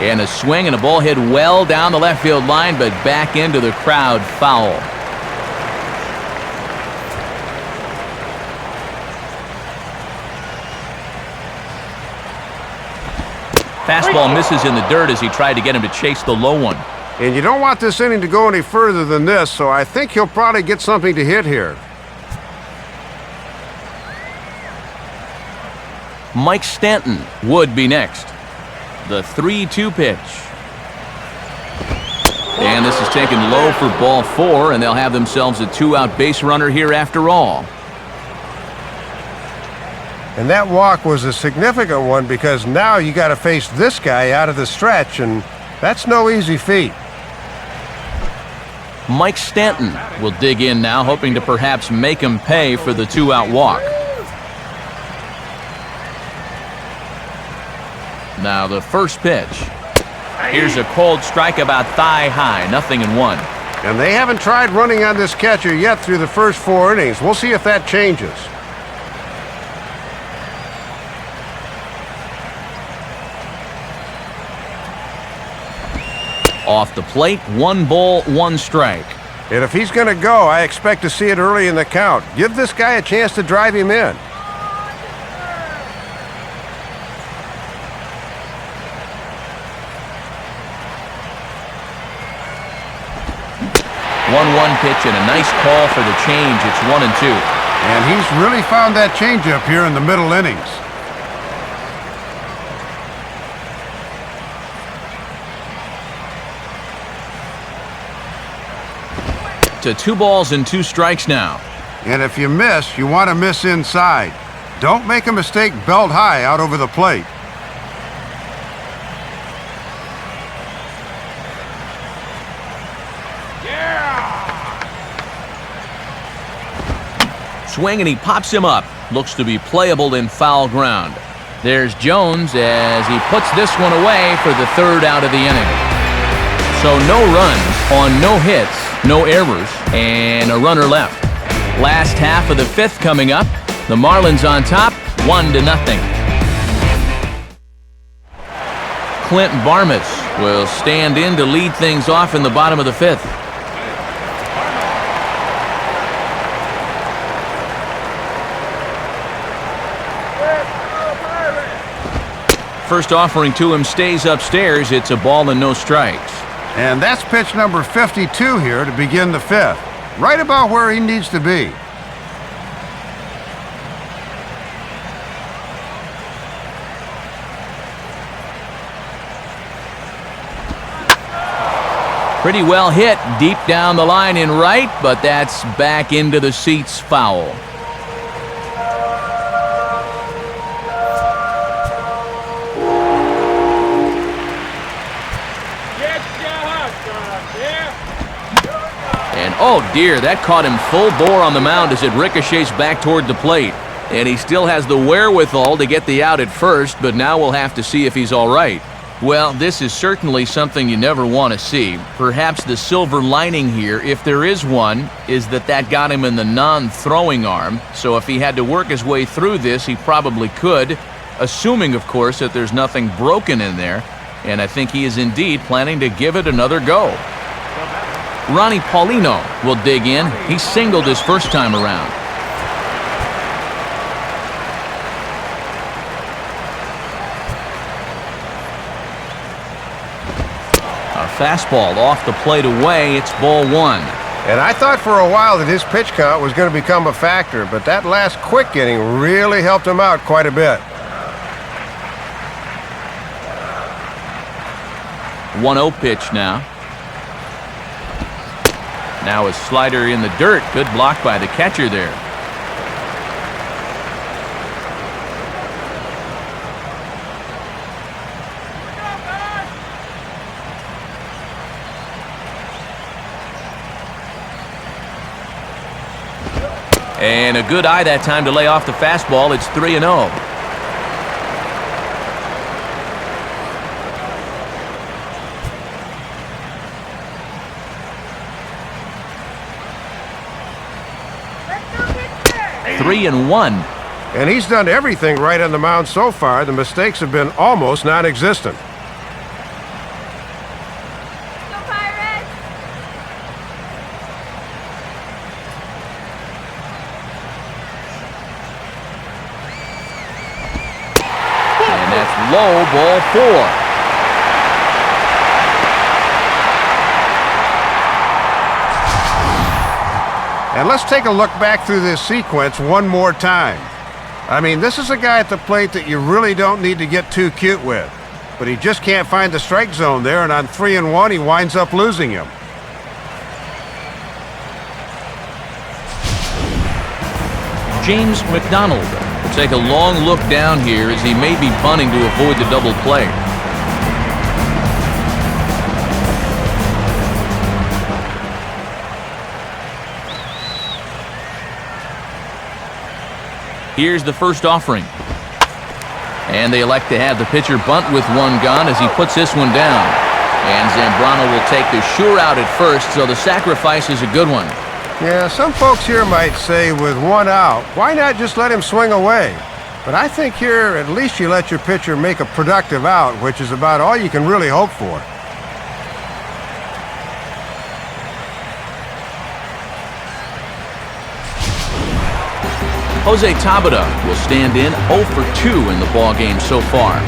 And a swing and a ball hit well down the left field line, but back into the crowd, foul. Fastball misses in the dirt as he tried to get him to chase the low one. And you don't want this inning to go any further than this, so I think he'll probably get something to hit here. Mike Stanton would be next. The 3-2 pitch. And this is taken low for ball 4, and they'll have themselves a 2-out base runner here after all. And that walk was a significant one because now you got to face this guy out of the stretch, and that's no easy feat. Mike Stanton will dig in now, hoping to perhaps make him pay for the 2-out walk. Now the first pitch. Here's a cold strike about thigh high, 0-1. And they haven't tried running on this catcher yet through the first 4 innings. We'll see if that changes. Off the plate, 1 ball, 1 strike. And if he's going to go, I expect to see it early in the count. Give this guy a chance to drive him in. One pitch and a nice call for the change. It's 1-2. And he's really found that changeup here in the middle innings. To 2 balls and 2 strikes now. And if you miss, you want to miss inside. Don't make a mistake belt high out over the plate. Swing and he pops him up. Looks to be playable in foul ground. There's Jones as he puts this one away for the 3rd out of the inning. So no runs on no hits, no errors, and a runner left. Last half of the 5th coming up. The Marlins on top, 1-0. Clint Barmes will stand in to lead things off in the bottom of the 5th. First offering to him stays upstairs. It's a ball and no strikes. And that's pitch number 52 here to begin the 5th. Right about where he needs to be. Pretty well hit deep down the line in right, but that's back into the seats, foul. And oh dear, that caught him full bore on the mound as it ricochets back toward the plate. And he still has the wherewithal to get the out at first, but now we'll have to see if he's all right. Well, this is certainly something you never want to see. Perhaps the silver lining here, if there is one, is that got him in the non-throwing arm. So if he had to work his way through this, he probably could, assuming, of course, that there's nothing broken in there. And I think he is indeed planning to give it another go. Ronnie Paulino will dig in. He singled his first time around. Fastball off the plate away. It's ball one. And I thought for a while that his pitch count was going to become a factor, but that last quick inning really helped him out quite a bit. 1-0 pitch now. Now a slider in the dirt. Good block by the catcher there. And a good eye that time to lay off the fastball. It's 3-0. Three and one. And he's done everything right on the mound so far. The mistakes have been almost non-existent. Low, ball four. And let's take a look back through this sequence one more time. I mean, this is a guy at the plate that you really don't need to get too cute with. But he just can't find the strike zone there, and on 3 and 1, he winds up losing him. James McDonald will take a long look down here as he may be bunting to avoid the double play. Here's the first offering. And they elect to have the pitcher bunt with one gone as he puts this one down. And Zambrano will take the sure out at first, so the sacrifice is a good one. Yeah, some folks here might say with one out, why not just let him swing away? But I think here at least you let your pitcher make a productive out, which is about all you can really hope for. Jose Tabata will stand in 0 for 2 in the ballgame so far.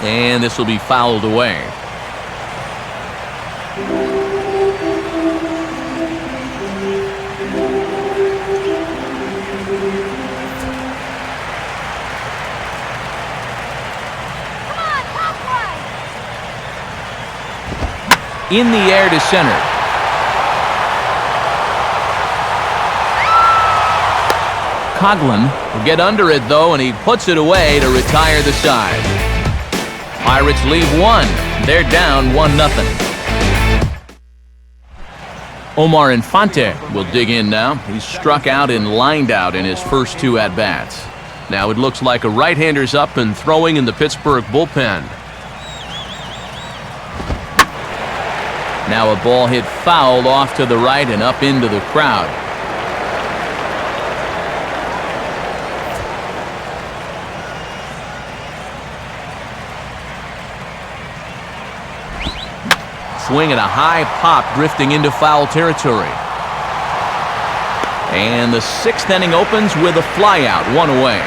And this will be fouled away. In the air to center. Coughlin will get under it though, and he puts it away to retire the side. Pirates leave one. They're down 1-0. Omar Infante will dig in now. He's struck out and lined out in his first 2 at-bats. Now it looks like a right-hander's up and throwing in the Pittsburgh bullpen. Now a ball hit foul off to the right and up into the crowd. Swing and a high pop drifting into foul territory. And the 6th inning opens with a flyout, 1 away.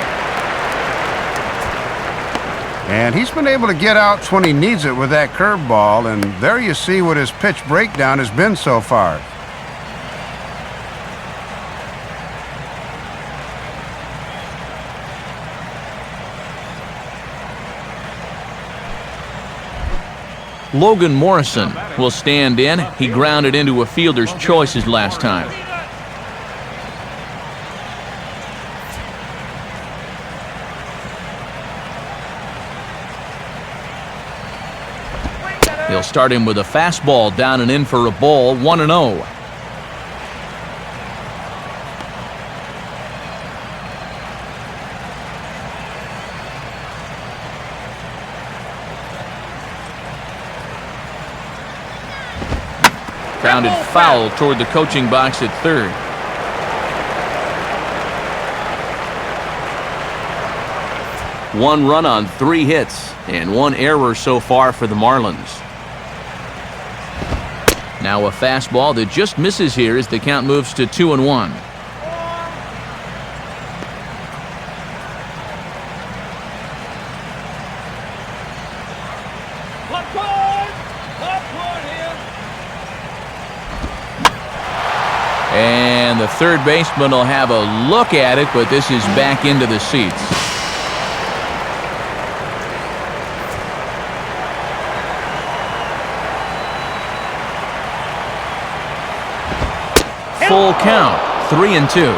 And he's been able to get outs when he needs it with that curveball, and there you see what his pitch breakdown has been so far. Logan Morrison will stand in. He grounded into a fielder's choice his last time. He'll start him with a fastball down and in for a ball, 1-0. Grounded foul toward the coaching box at third. One run on 3 hits and 1 error so far for the Marlins. Now a fastball that just misses here as the count moves to 2-1. And the third baseman will have a look at it, but this is back into the seats. Full count, 3-2.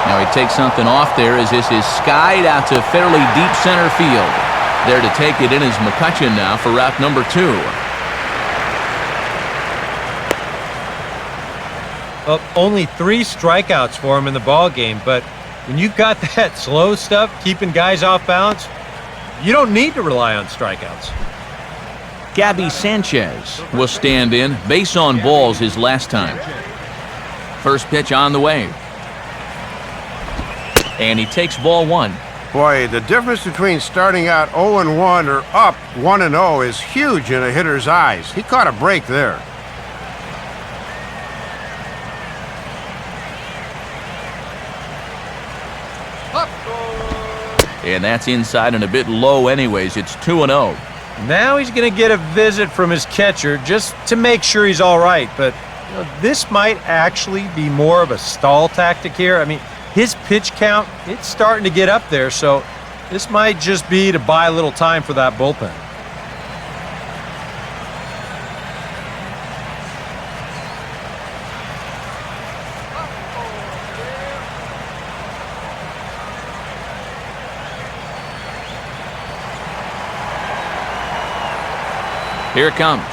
Now he takes something off there as this is skied out to fairly deep center field. There to take it in is McCutchen now for route number 2. Well, only 3 strikeouts for him in the ball game, but when you've got that slow stuff keeping guys off balance, you don't need to rely on strikeouts. Gabby Sanchez will stand in. Base on balls his last time. First pitch on the way. And he takes ball 1. Boy, the difference between starting out 0-1 or up 1-0 is huge in a hitter's eyes. He caught a break there. And that's inside and a bit low anyways. It's 2-0. Now he's going to get a visit from his catcher just to make sure he's all right. But this might actually be more of a stall tactic here. I mean, his pitch count, it's starting to get up there, so this might just be to buy a little time for that bullpen. Here it comes.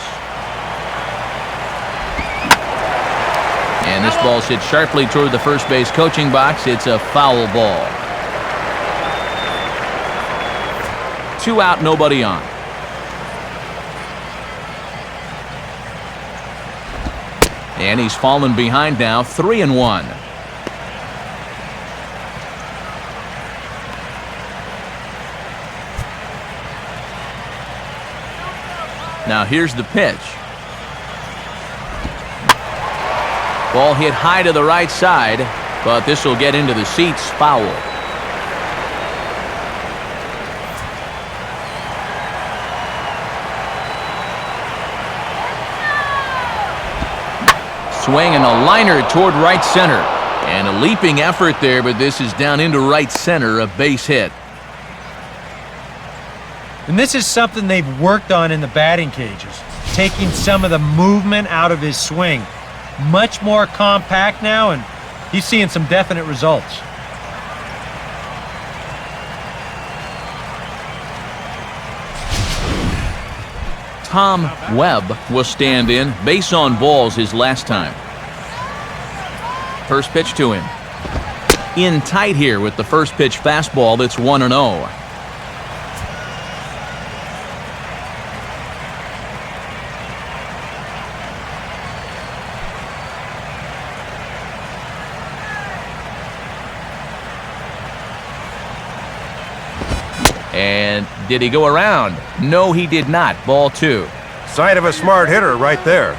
And this ball's hit sharply toward the first base coaching box. It's a foul ball. 2 out, nobody on. And he's fallen behind now, 3-1. Now here's the pitch. Ball hit high to the right side, but this will get into the seats, foul. Swing and a liner toward right center. And a leaping effort there, but this is down into right center, a base hit. And this is something they've worked on in the batting cages, taking some of the movement out of his swing. Much more compact now, and he's seeing some definite results. Tom Webb will stand in. Base on balls his last time. First pitch to him. In tight here with the first pitch fastball. That's 1-0. And did he go around? No, he did not. Ball 2. Sign of a smart hitter right there.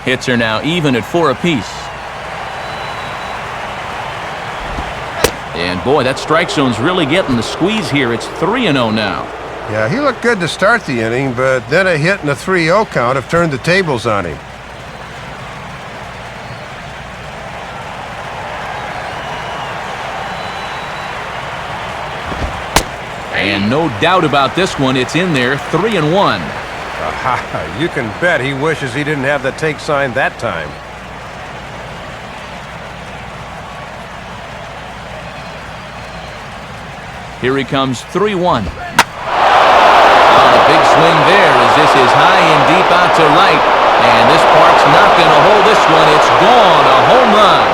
Hits are now even at 4 apiece. And boy, that strike zone's really getting the squeeze here. It's 3-0 now. Yeah, he looked good to start the inning, but then a hit and a 3-0 count have turned the tables on him. And no doubt about this one, it's in there, 3-1. Aha, you can bet he wishes he didn't have the take sign that time. Here he comes, 3-1. A big swing there as this is high and deep out to right. And this park's not going to hold this one. It's gone, a home run.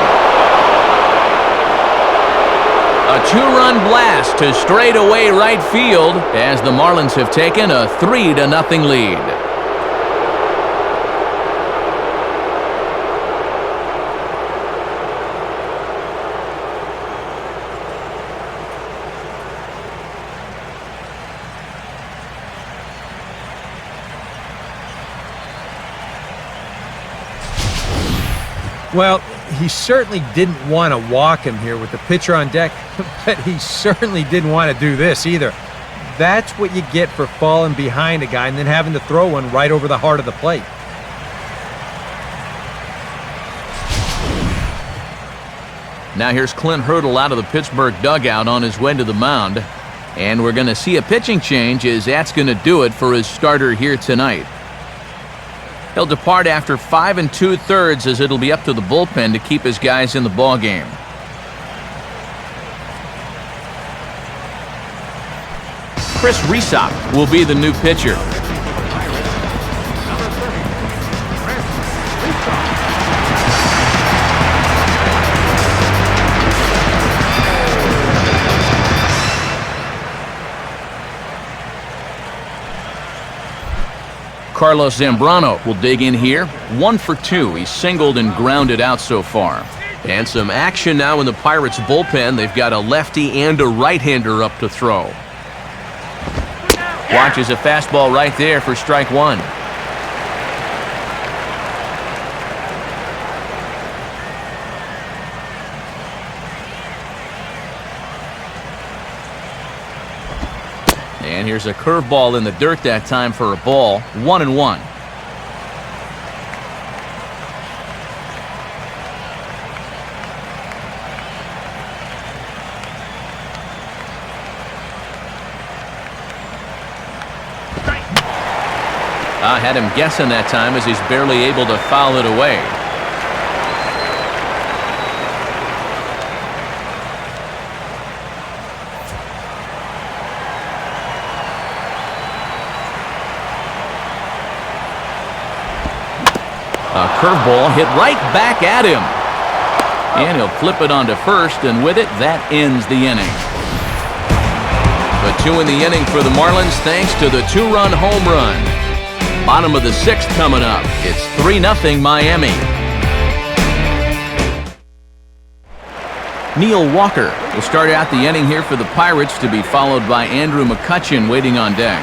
A 2-run blast to straightaway right field as the Marlins have taken a 3-0 lead. Well, he certainly didn't want to walk him here with the pitcher on deck, but he certainly didn't want to do this either. That's what you get for falling behind a guy and then having to throw one right over the heart of the plate. Now here's Clint Hurdle out of the Pittsburgh dugout on his way to the mound. And we're going to see a pitching change as that's going to do it for his starter here tonight. He'll depart after 5 2/3 as it'll be up to the bullpen to keep his guys in the ballgame. Chris Resop will be the new pitcher. Carlos Zambrano will dig in here. 1 for 2. He's singled and grounded out so far. And some action now in the Pirates bullpen. They've got a lefty and a right-hander up to throw. Watches a fastball right there for strike one. And here's a curveball in the dirt that time for a ball. 1-1. I had him guessing that time as he's barely able to foul it away. A curveball hit right back at him. And he'll flip it onto first, and with it, that ends the inning. But 2 in the inning for the Marlins thanks to the 2-run home run. Bottom of the 6th coming up. It's 3-0 Miami. Neil Walker will start out the inning here for the Pirates, to be followed by Andrew McCutchen waiting on deck.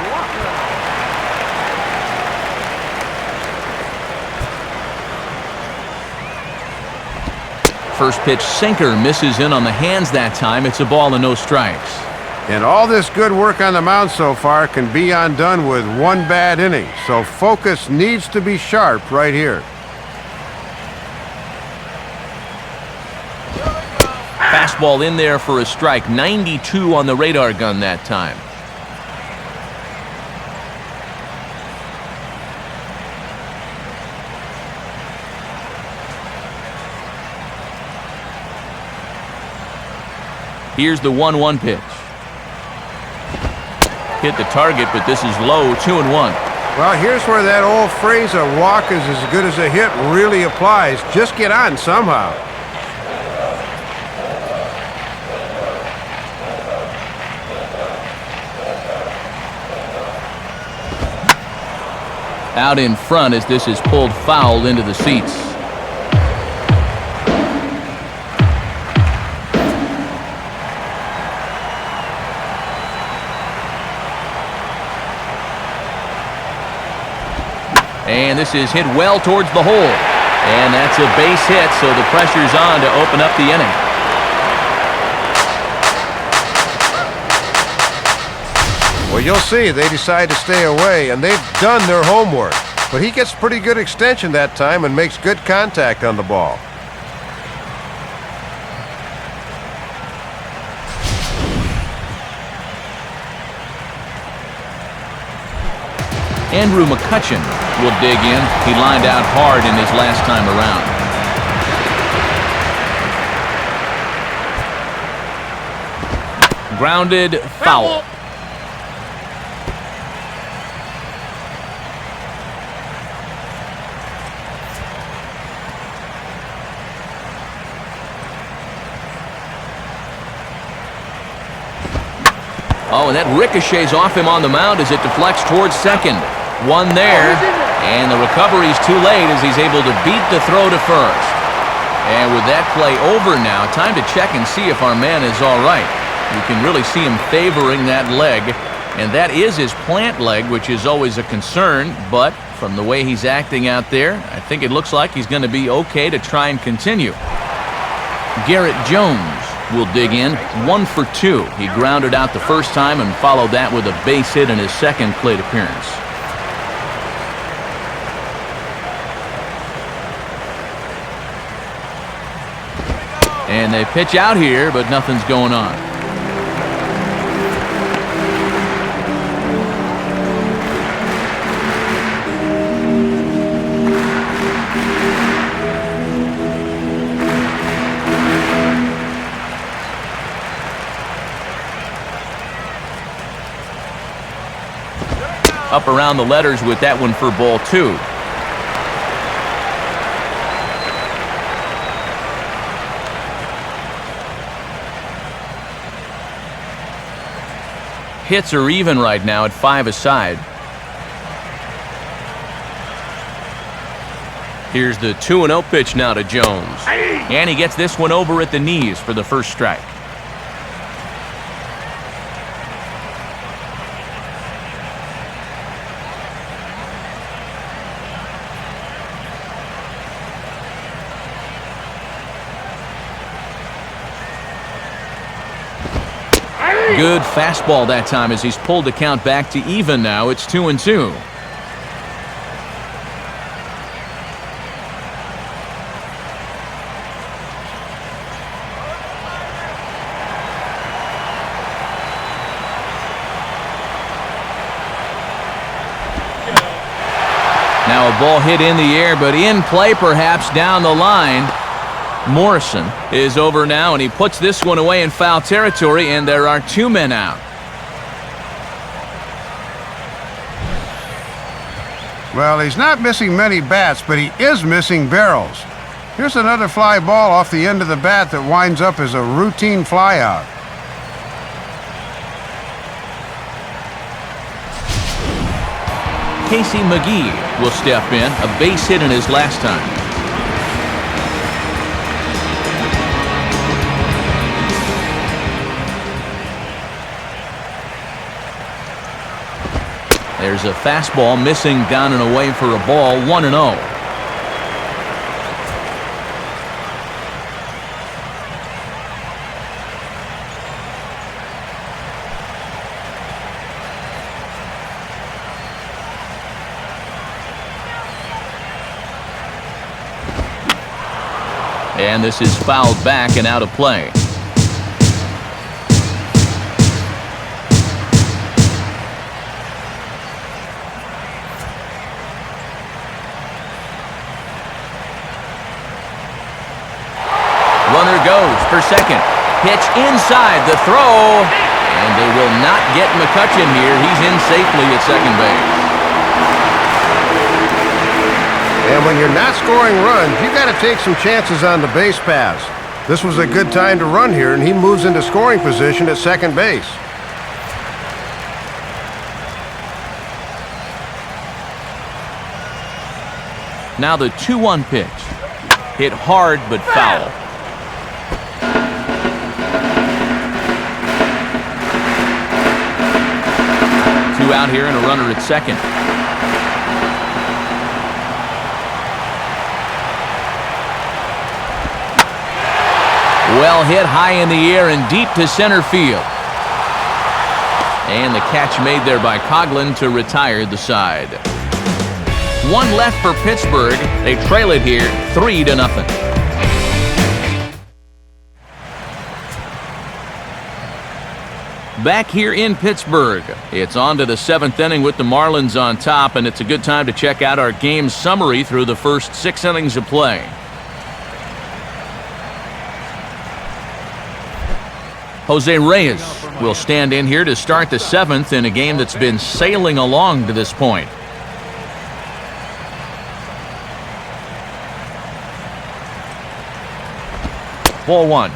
First pitch sinker misses in on the hands that time. It's a ball and no strikes. And all this good work on the mound so far can be undone with one bad inning. So focus needs to be sharp right here. Fastball in there for a strike. 92 on the radar gun that time. Here's the 1-1 pitch. Hit the target, but this is low. 2-1. Well, here's where that old phrase, a walk is as good as a hit, really applies. Just get on somehow. Out in front as this is pulled foul into the seats. And this is hit well towards the hole. And that's a base hit, so the pressure's on to open up the inning. Well, you'll see they decide to stay away, and they've done their homework. But he gets pretty good extension that time and makes good contact on the ball. Andrew McCutcheon will dig in. He lined out hard in his last time around. Grounded foul. Oh, and that ricochets off him on the mound as it deflects towards second. One there, and the recovery's too late as he's able to beat the throw to first. And with that play over now, time to check and see if our man is all right. You can really see him favoring that leg, and that is his plant leg, which is always a concern, but from the way he's acting out there, I think it looks like he's going to be okay to try and continue. Garrett Jones will dig in, 1 for 2. He grounded out the first time and followed that with a base hit in his second plate appearance. And they pitch out here, but nothing's going on. Up around the letters with that one for ball 2. Hits are even right now at 5 aside. Here's the 2-0 pitch now to Jones. And he gets this one over at the knees for the first strike. Good fastball that time as he's pulled the count back to even now. It's 2-2. Now a ball hit in the air, but in play perhaps down the line. Morrison is over now, and he puts this one away in foul territory, and there are 2 men out. Well, he's not missing many bats, but he is missing barrels. Here's another fly ball off the end of the bat that winds up as a routine flyout. Casey McGee will step in, a base hit in his last time. There's a fastball missing down and away for a ball, 1-0. And this is fouled back and out of play. Runner goes for second. Pitch inside the throw. And they will not get McCutcheon here. He's in safely at second base. And when you're not scoring runs, you got to take some chances on the base paths. This was a good time to run here, and he moves into scoring position at second base. Now the 2-1 pitch. Hit hard but foul. Two out here and a runner at second. Well hit high in the air and deep to center field. And the catch made there by Coughlin to retire the side. One left for Pittsburgh. They trail it here 3-0. Back here in Pittsburgh, it's on to the 7th inning with the Marlins on top, and it's a good time to check out our game summary through the first 6 innings of play. Jose Reyes will stand in here to start the 7th in a game that's been sailing along to this point. Ball 1.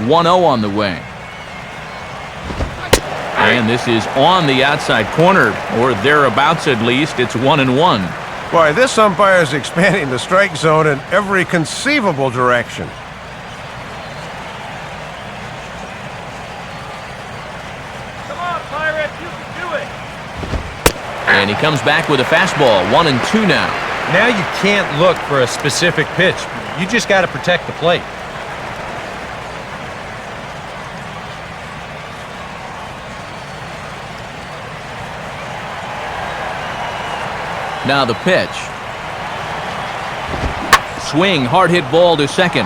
.1-0 on the way. And this is on the outside corner, or thereabouts at least. It's 1-1. Boy, this umpire is expanding the strike zone in every conceivable direction. Come on, Pirate, you can do it. And he comes back with a fastball. 1-2 now. Now you can't look for a specific pitch. You just got to protect the plate. Now the pitch. Swing, hard hit ball to second.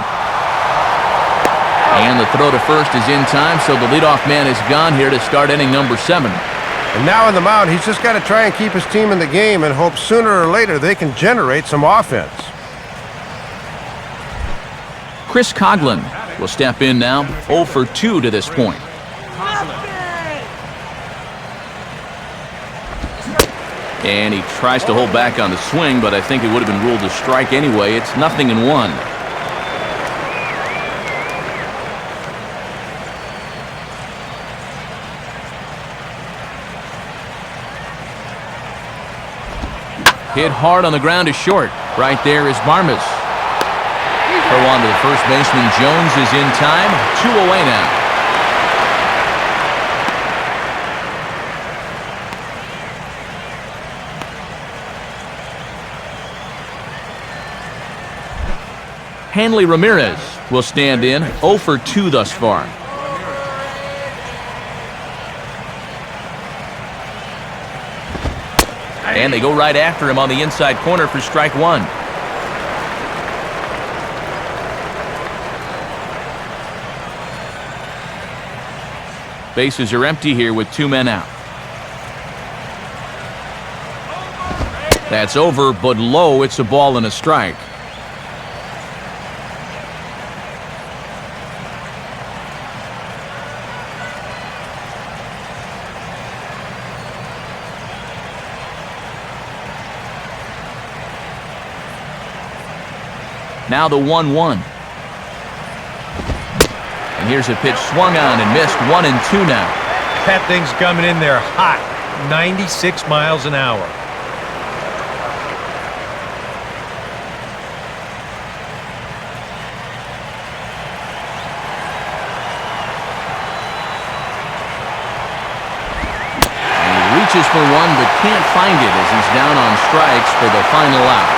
And the throw to first is in time, so the leadoff man is gone here to start inning number 7. And now on the mound, he's just got to try and keep his team in the game and hope sooner or later they can generate some offense. Chris Coughlin will step in now, 0 for 2 to this point. And he tries to hold back on the swing, but I think it would have been ruled a strike anyway. It's 0-1. Hit hard on the ground to short. Right there is Barmas. Throw on to the first baseman. Jones is in time. 2 away now. Hanley Ramirez will stand in, 0 for 2 thus far. And they go right after him on the inside corner for strike 1. Bases are empty here with 2 men out. That's over, but low. It's a ball and a strike. Now the 1-1. And here's a pitch swung on and missed. 1-2 now. That thing's coming in there hot. 96 miles an hour. And he reaches for one but can't find it as he's down on strikes for the final out.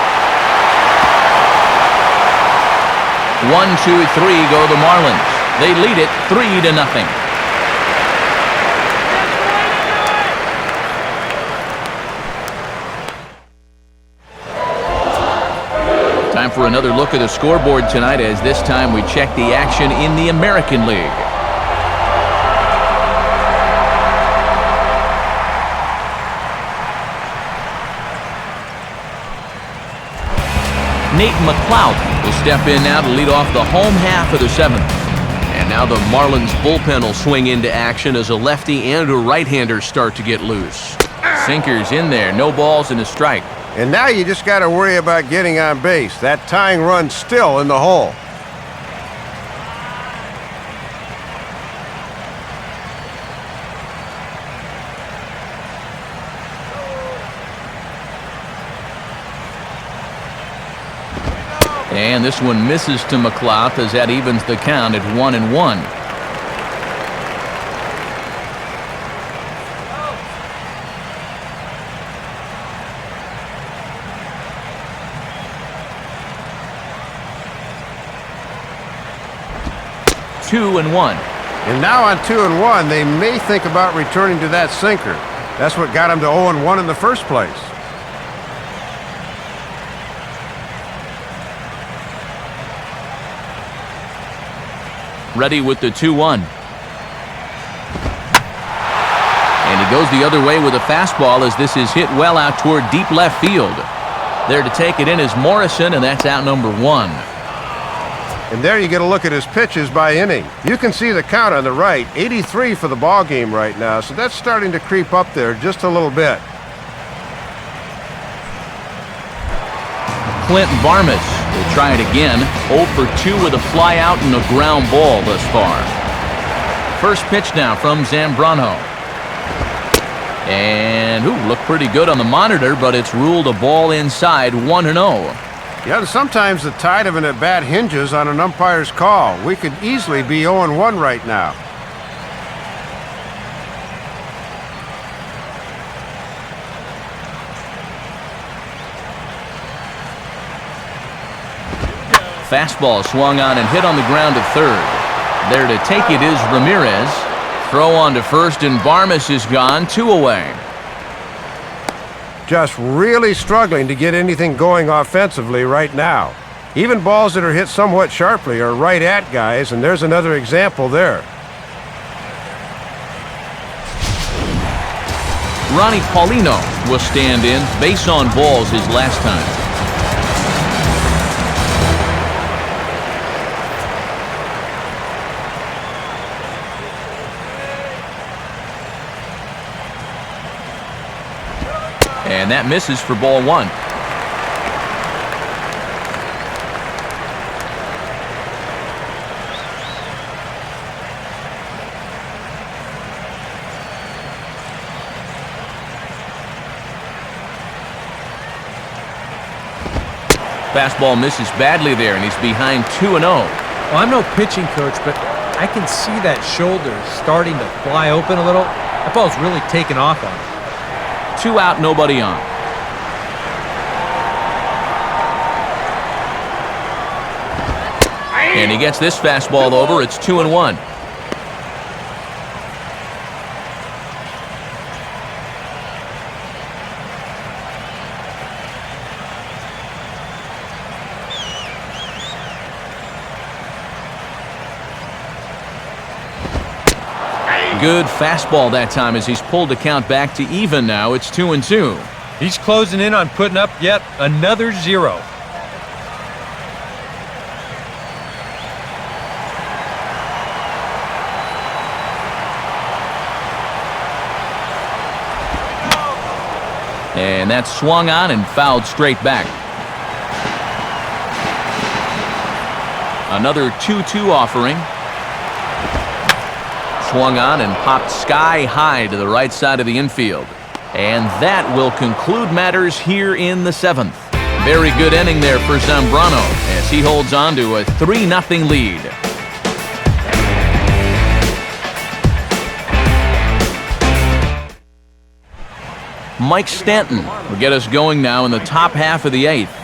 1, 2, 3 go the Marlins. They lead it 3-0. Time for another look at the scoreboard tonight, as this time we check the action in the American League. Nate McLeod will step in now to lead off the home half of the 7th. And now the Marlins bullpen will swing into action as a lefty and a right-hander start to get loose. Sinkers in there, no balls and a strike. And now you just got to worry about getting on base. That tying run's still in the hole. And this one misses to McLeod as that evens the count at 1-1. 2-1. And now on 2-1, they may think about returning to that sinker. That's what got them to 0-1 in the first place. Ready with the 2-1. And he goes the other way with a fastball as this is hit well out toward deep left field. There to take it in is Morrison, and that's out number 1. And there you get a look at his pitches by inning. You can see the count on the right, 83 for the ball game right now, so that's starting to creep up there just a little bit. Clint Varmus will try it again. 0 for 2 with a fly out and a ground ball thus far. First pitch now from Zambrano. And looked pretty good on the monitor, but it's ruled a ball inside, 1-0. Yeah, and sometimes the tide of an at-bat hinges on an umpire's call. We could easily be 0-1 right now. Fastball swung on and hit on the ground to third. There to take it is Ramirez. Throw on to first, and Varmus is gone, 2 away. Just really struggling to get anything going offensively right now. Even balls that are hit somewhat sharply are right at guys, and there's another example there. Ronnie Paulino will stand in. Base on balls his last time. And that misses for ball 1. Fastball misses badly there, and he's behind 2-0. Well, I'm no pitching coach, but I can see that shoulder starting to fly open a little. That ball's really taken off on him. 2 out, nobody on. And he gets this fastball over. It's 2-1. Good fastball that time as he's pulled the count back to even now. It's 2-2. He's closing in on putting up yet another 0. And that's swung on and fouled straight back. Another 2-2 offering. Swung on and popped sky high to the right side of the infield. And that will conclude matters here in the 7th. Very good inning there for Zambrano as he holds on to a 3-0 lead. Mike Stanton will get us going now in the top half of the 8th.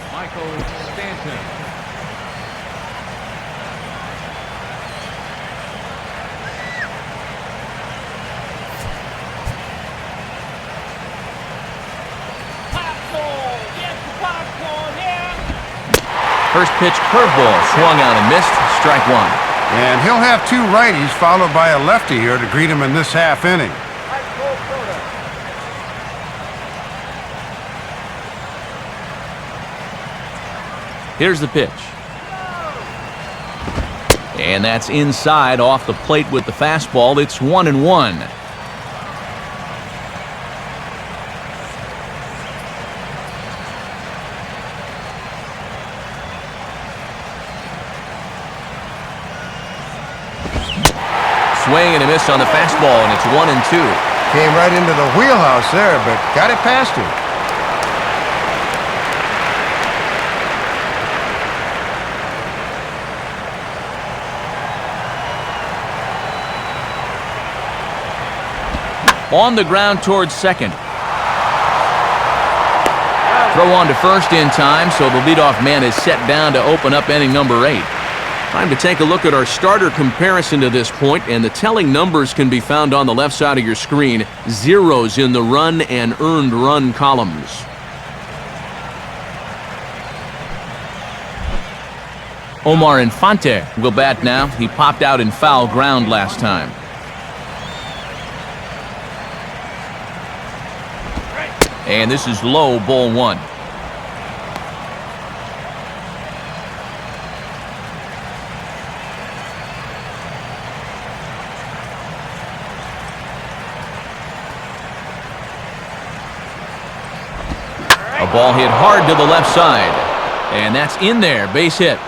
First pitch curveball swung on and missed. Strike 1. And he'll have 2 righties followed by a lefty here to greet him in this half inning. Here's the pitch. And that's inside off the plate with the fastball. It's 1-1. Swing and a miss on the fastball, and it's 1-2. Came right into the wheelhouse there, but got it past him. On the ground towards second. Throw on to first in time, so the leadoff man is set down to open up inning number 8. Time to take a look at our starter comparison to this point, and the telling numbers can be found on the left side of your screen. Zeros in the run and earned run columns. Omar Infante will bat now. He popped out in foul ground last time. And this is low, ball one. A ball hit hard to the left side. And that's in there, base hit.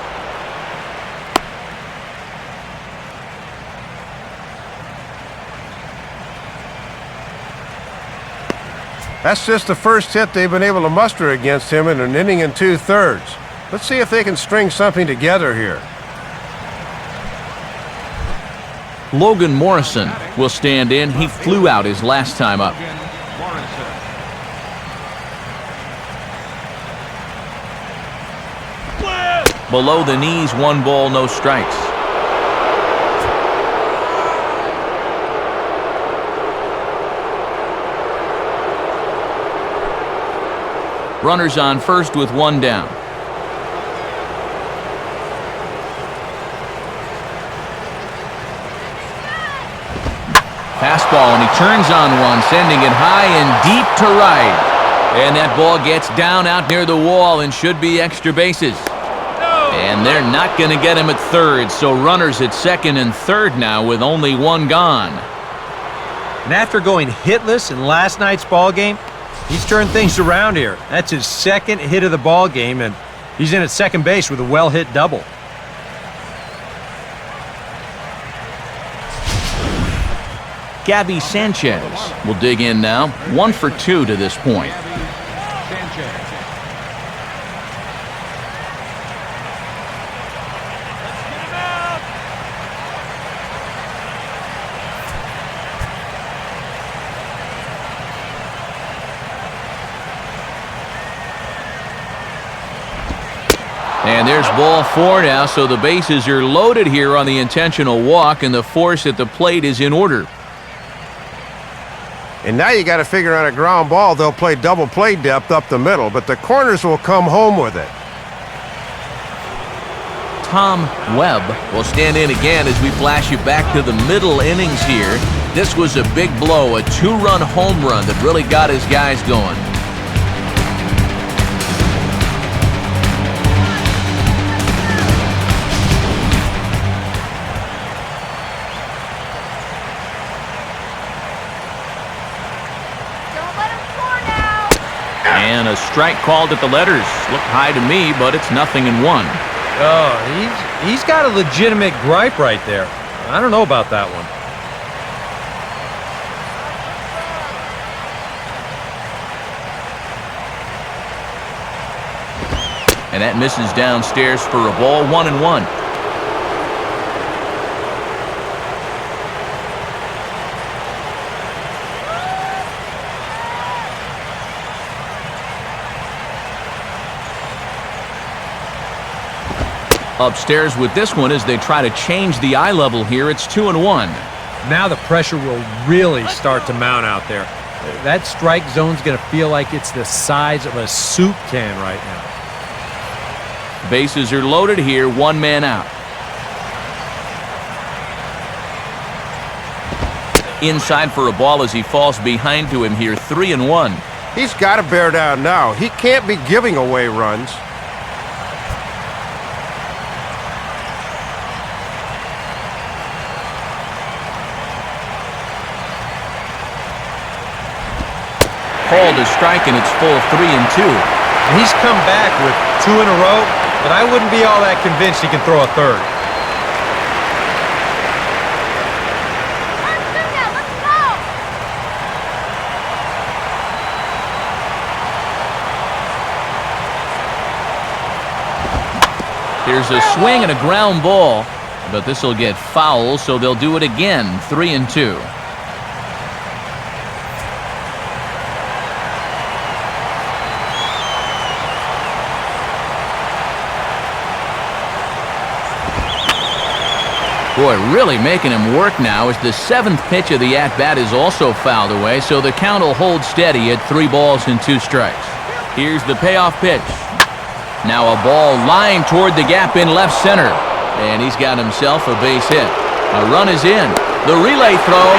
That's just the first hit they've been able to muster against him in an inning and 2/3. Let's see if they can string something together here. Logan Morrison will stand in. He flew out his last time up. Below the knees, 1 ball, no strikes. Runners on first with 1 down. Fastball, and he turns on one, sending it high and deep to right. And that ball gets down out near the wall and should be extra bases. And they're not going to get him at third, so runners at second and third now with only 1 gone. And after going hitless in last night's ball game, he's turned things around here. That's his second hit of the ball game, and he's in at second base with a well-hit double. Gabby Sanchez will dig in now. 1 for 2 to this point. And there's ball 4 now, so the bases are loaded here on the intentional walk, and the force at the plate is in order. And now you got to figure on a ground ball, they'll play double play depth up the middle, but the corners will come home with it. Tom Webb will stand in again as we flash you back to the middle innings here. This was a big blow, a 2-run home run that really got his guys going. And a strike called at the letters. Looked high to me, but it's 0-1. Oh, he's got a legitimate gripe right there. I don't know about that one. And that misses downstairs for a ball, 1-1. Upstairs with this one as they try to change the eye level here. It's 2-1. Now the pressure will really start to mount out there. That strike zone's going to feel like it's the size of a soup can right now. Bases are loaded here, 1 man out. Inside for a ball as he falls behind to him here, 3-1. He's got to bear down now. He can't be giving away runs. Called a strike, and it's full 3-2. He's come back with 2 in a row, but I wouldn't be all that convinced he can throw a third. Here's a swing and a ground ball, but this will get foul, so they'll do it again, 3-2. Boy, really making him work now as the 7th pitch of the at-bat is also fouled away, so the count will hold steady at 3 balls and 2 strikes. Here's the payoff pitch. Now a ball lined toward the gap in left center, and he's got himself a base hit. A run is in. The relay throw,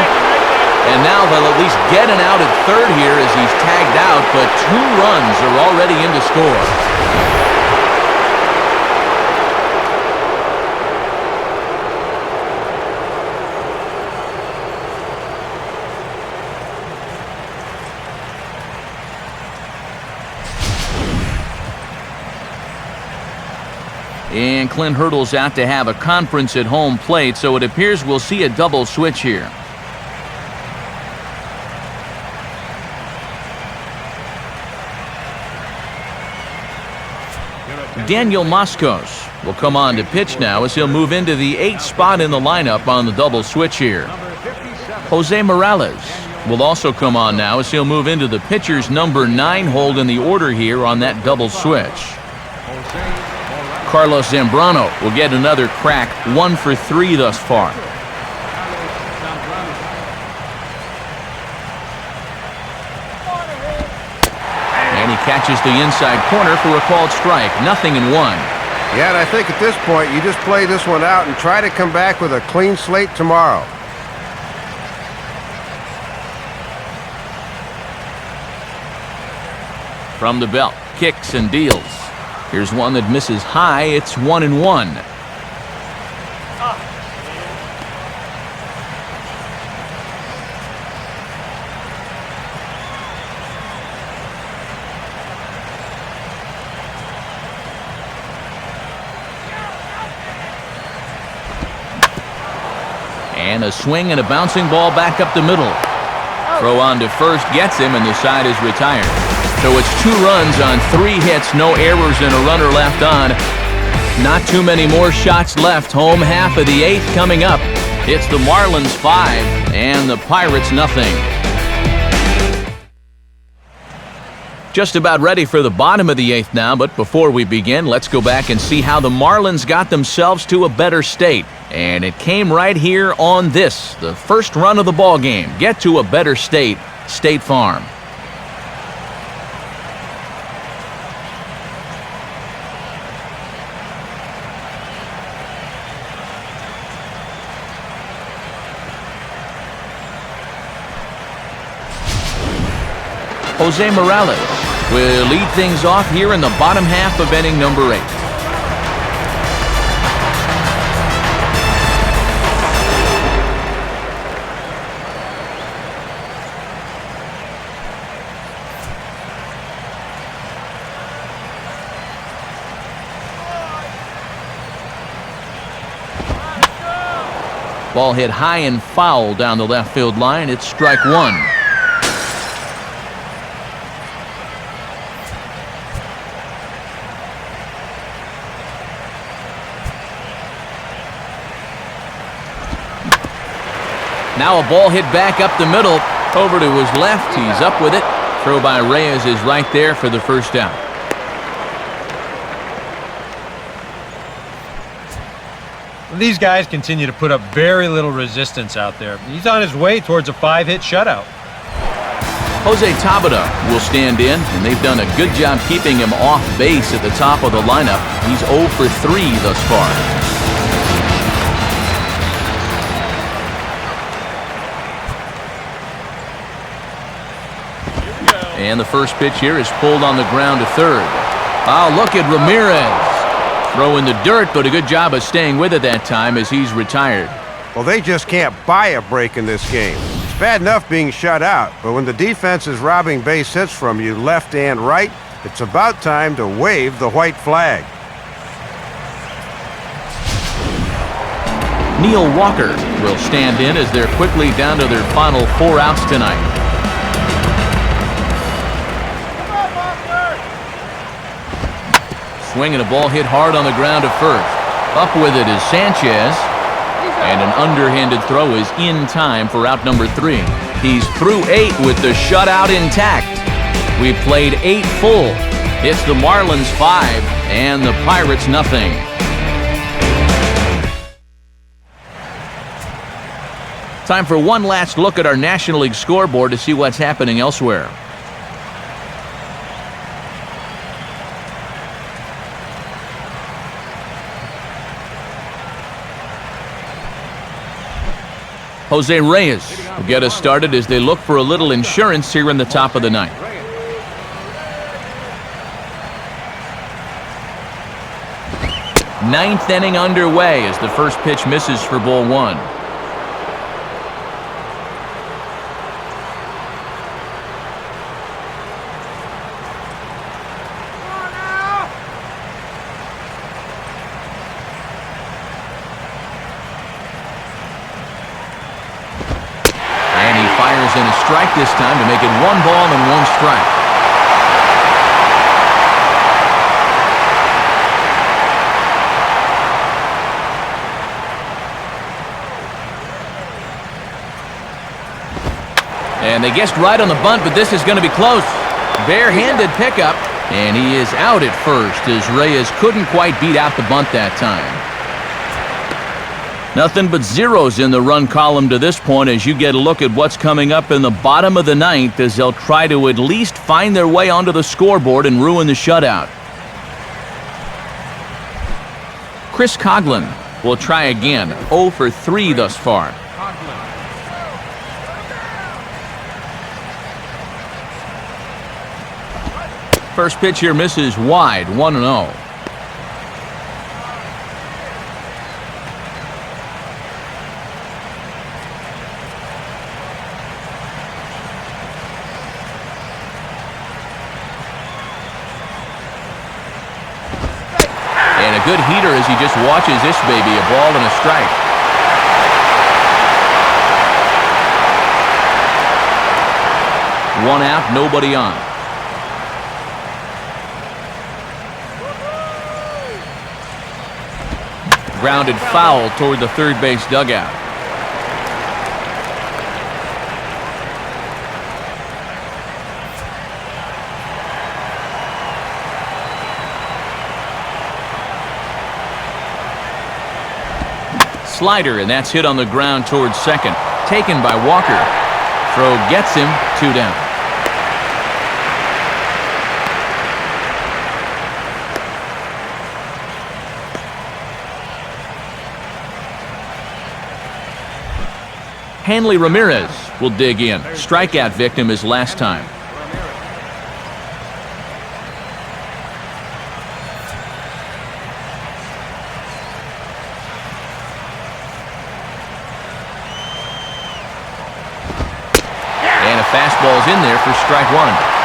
and now they'll at least get an out at third here as he's tagged out, but 2 runs are already in to score. And Clint Hurdle's out to have a conference at home plate, so it appears we'll see a double switch here. Daniel Moscos will come on to pitch now as he'll move into the 8th spot in the lineup on the double switch here. Jose Morales will also come on now as he'll move into the pitcher's number 9 hold in the order here on that double switch. Carlos Zambrano will get another crack, 1 for 3 thus far. And he catches the inside corner for a called strike. 0-1. Yeah, and I think at this point you just play this one out and try to come back with a clean slate tomorrow. From the belt, kicks and deals. Here's one that misses high. It's 1-1. And a swing and a bouncing ball back up the middle. Throw on to first gets him, and the side is retired. So it's 2 runs on 3 hits, no errors, and a runner left on. Not too many more shots left. Home half of the 8th coming up. It's the Marlins 5 and the Pirates 0. Just about ready for the bottom of the 8th now, but before we begin, let's go back and see how the Marlins got themselves to a better state. And it came right here on this, the first run of the ball game. Get to a better state, State Farm. Jose Morales will lead things off here in the bottom half of inning number 8. Ball hit high and foul down the left field line. It's strike 1. Now a ball hit back up the middle, over to his left. He's up with it. Throw by Reyes is right there for the first down. These guys continue to put up very little resistance out there. He's on his way towards a 5-hit shutout. Jose Tabata will stand in, and they've done a good job keeping him off base at the top of the lineup. He's 0 for 3 thus far. And the first pitch here is pulled on the ground to third. Oh, look at Ramirez. Throwing the dirt, but a good job of staying with it that time as he's retired. Well, they just can't buy a break in this game. It's bad enough being shut out, but when the defense is robbing base hits from you left and right, it's about time to wave the white flag. Neil Walker will stand in as they're quickly down to their final 4 outs tonight. Swinging a ball hit hard on the ground to first. Up with it is Sanchez. And an underhanded throw is in time for out number 3. He's through 8 with the shutout intact. We played 8 full. It's the Marlins 5 and the Pirates 0. Time for one last look at our National League scoreboard to see what's happening elsewhere. Jose Reyes will get us started as they look for a little insurance here in the top of the ninth. Ninth inning underway as the first pitch misses for ball one. And he fires in a strike this time to make it 1 ball and 1 strike. And they guessed right on the bunt, but this is going to be close. Barehanded pickup, and he is out at first as Reyes couldn't quite beat out the bunt that time. Nothing but zeros in the run column to this point as you get a look at what's coming up in the bottom of the ninth as they'll try to at least find their way onto the scoreboard and ruin the shutout. Chris Coughlin will try again, 0 for 3 thus far. First pitch here misses wide, 1-0. And a good heater as he just watches this baby, a ball and a strike. One out, nobody on. Grounded foul toward the third base dugout. Slider, and that's hit on the ground towards second. Taken by Walker. Throw gets him, 2 down. Hanley Ramirez will dig in. Strikeout victim his last time. And a fastball's in there for strike 1.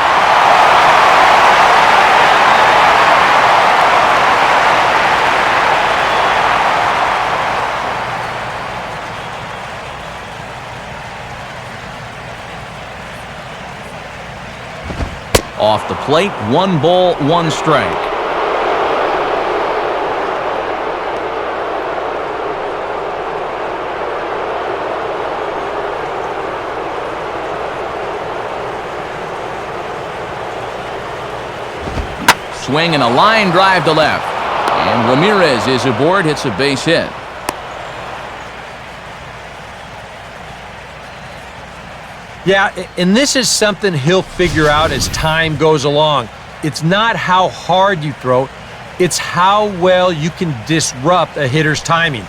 Off the plate, 1 ball, 1 strike. Swing and a line drive to left. And Ramirez is aboard, hits a base hit. Yeah, and this is something he'll figure out as time goes along. It's not how hard you throw, it's how well you can disrupt a hitter's timing.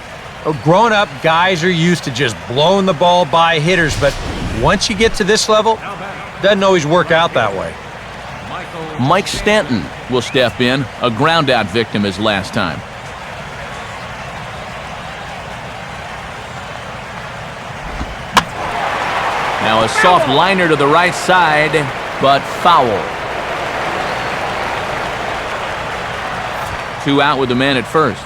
Grown up, guys are used to just blowing the ball by hitters, but once you get to this level, it doesn't always work out that way. Mike Stanton will step in, a ground-out victim his last time. Now a soft liner to the right side, but foul. 2 out with the man at first.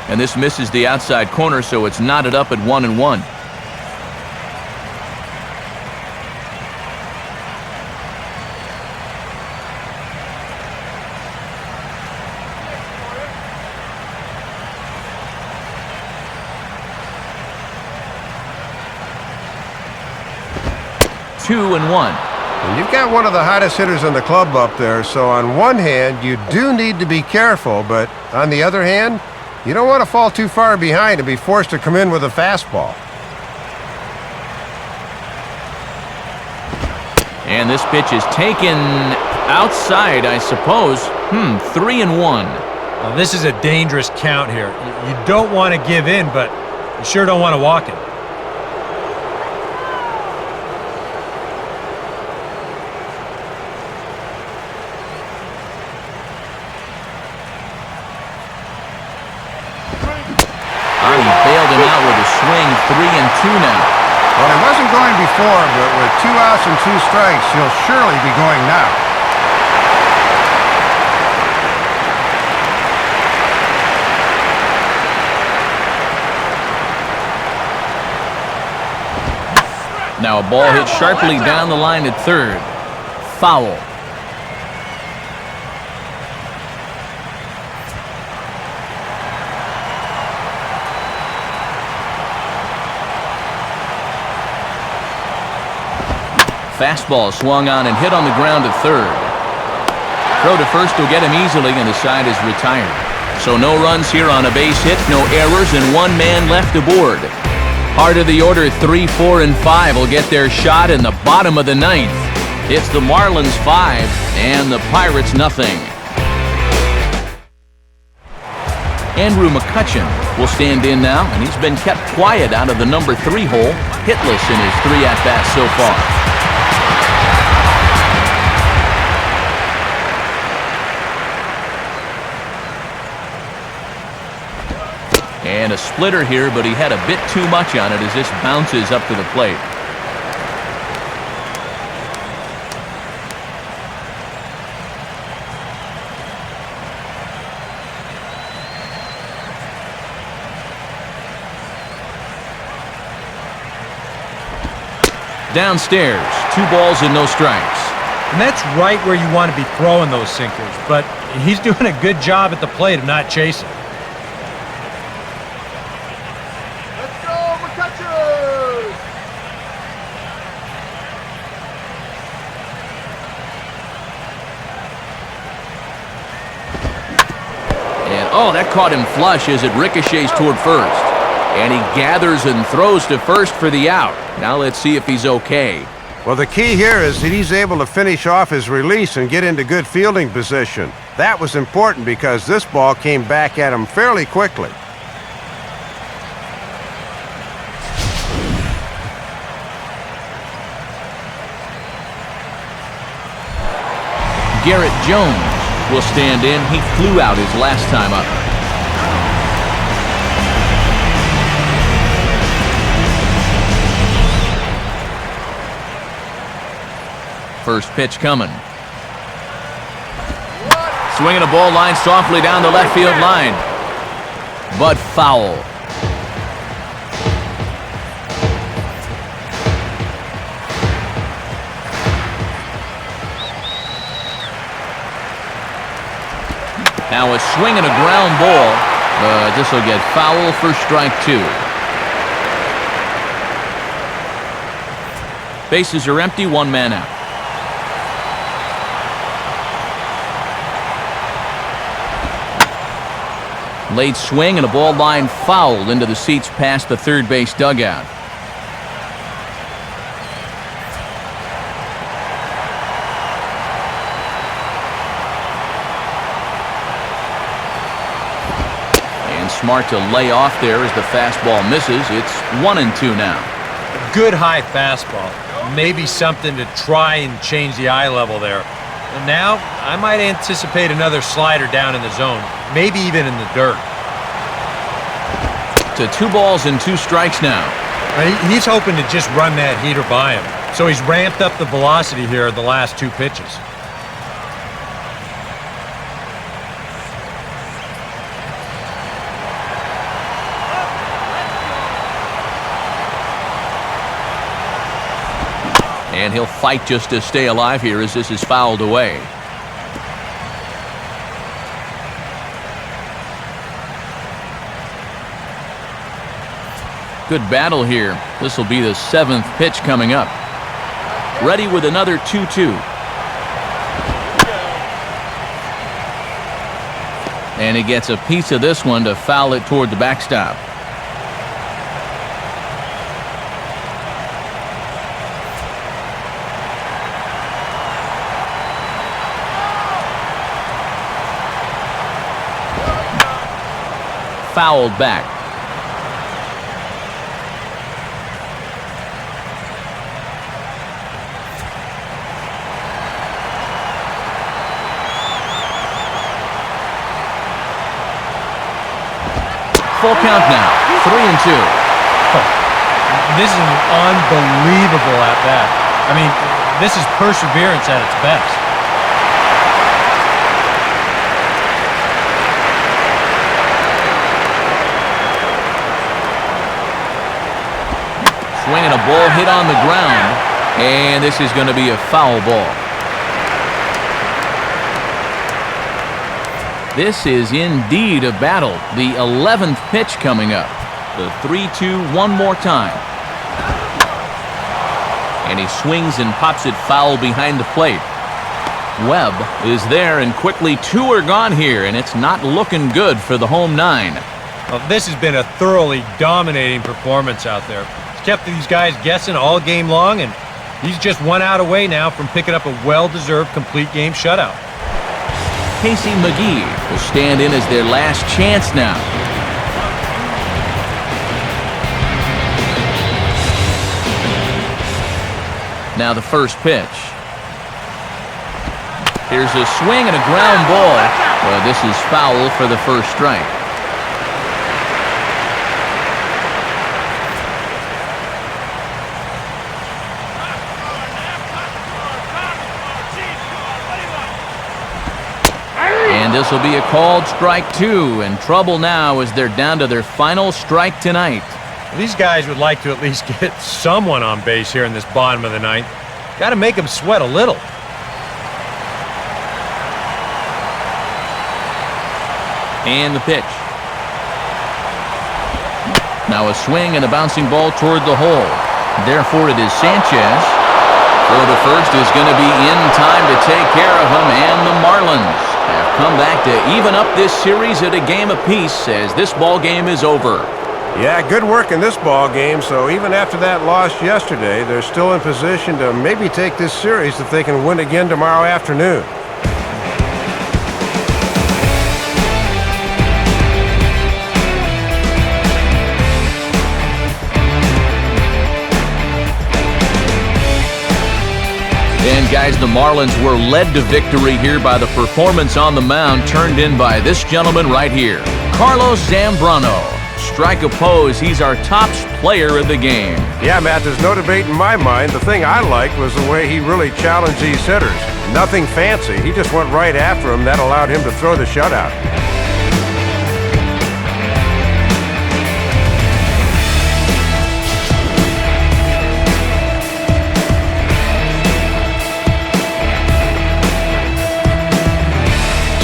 And this misses the outside corner, so it's knotted up at 1-1. Two and 1. And you've got one of the hottest hitters in the club up there, so on one hand, you do need to be careful, but on the other hand, you don't want to fall too far behind and be forced to come in with a fastball. And this pitch is taken outside, I suppose. 3-1. Well, this is a dangerous count here. You don't want to give in, but you sure don't want to walk it. He bailed him out with a swing. 3-2 now. Well, he wasn't going before, but with 2 outs and 2 strikes, he'll surely be going now. Now a ball hit sharply down the line at third. Foul. Fastball swung on and hit on the ground at third. Throw to first will get him easily, and the side is retired. So no runs here on a base hit, no errors, and 1 man left aboard. Heart of the order, 3, 4, and 5 will get their shot in the bottom of the 9th. It's the Marlins 5 and the Pirates nothing. Andrew McCutchen will stand in now, and he's been kept quiet out of the number 3 hole, hitless in his 3 at-bats so far. And a splitter here, but he had a bit too much on it as this bounces up to the plate. Downstairs, 2 balls and no strikes. And that's right where you want to be throwing those sinkers, but he's doing a good job at the plate of not chasing. Oh, that caught him flush as it ricochets toward first. And he gathers and throws to first for the out. Now let's see if he's okay. Well, the key here is that he's able to finish off his release and get into good fielding position. That was important because this ball came back at him fairly quickly. Garrett Jones will stand in. He flew out his last time up. First pitch coming. Swinging a ball line softly down the left field line. But foul. Now a swing and a ground ball, but this will get foul for strike 2. Bases are empty, 1 man out. Late swing and a ball line foul into the seats past the third base dugout. Smart to lay off there as the fastball misses. It's 1-2 now. Good high fastball. Maybe something to try and change the eye level there. And now I might anticipate another slider down in the zone, maybe even in the dirt. To 2 balls and 2 strikes now. He's hoping to just run that heater by him. So he's ramped up the velocity here the last 2 pitches. And he'll fight just to stay alive here as this is fouled away. Good battle here. This will be the 7th pitch coming up. ready with another 2-2. And he gets a piece of this one to foul it toward the backstop. Fouled back. Full count now, 3-2. This is an unbelievable at bat. I mean, this is perseverance at its best. Swinging a ball hit on the ground, and this is going to be a foul ball. This is indeed a battle. The 11th pitch coming up. The 3-2 one more time. And he swings and pops it foul behind the plate. Webb is there, and quickly 2 are gone here, and it's not looking good for the home 9. Well, this has been a thoroughly dominating performance out there. It's kept these guys guessing all game long, and he's just 1 out away now from picking up a well-deserved complete game shutout. Casey McGee will stand in as their last chance now. Now the first pitch. Here's a swing and a ground ball. Well, this is foul for the first strike. And this will be a called strike 2, and trouble now as they're down to their final strike tonight. These guys would like to at least get someone on base here in this bottom of the ninth. Got to make them sweat a little. And the pitch. Now a swing and a bouncing ball toward the hole. Therefore it is Sanchez. Throw to first is going to be in time to take care of him, and the Marlins have come back to even up this series at a game apiece as this ball game is over. Yeah, good work in this ball game, so even after that loss yesterday, they're still in position to maybe take this series if they can win again tomorrow afternoon. And guys, the Marlins were led to victory here by the performance on the mound turned in by this gentleman right here, Carlos Zambrano. Strike a pose, he's our top player of the game. Yeah, Matt, there's no debate in my mind. The thing I liked was the way he really challenged these hitters. Nothing fancy. He just went right after him. That allowed him to throw the shutout.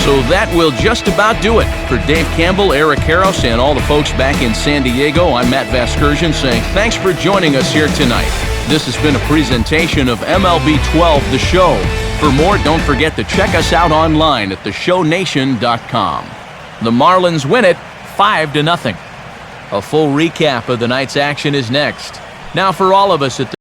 So that will just about do it. For Dave Campbell, Eric Harros, and all the folks back in San Diego, I'm Matt Vasgersian saying thanks for joining us here tonight. This has been a presentation of MLB 12, The Show. For more, don't forget to check us out online at theshownation.com. The Marlins win it 5-0. A full recap of the night's action is next. Now for all of us at the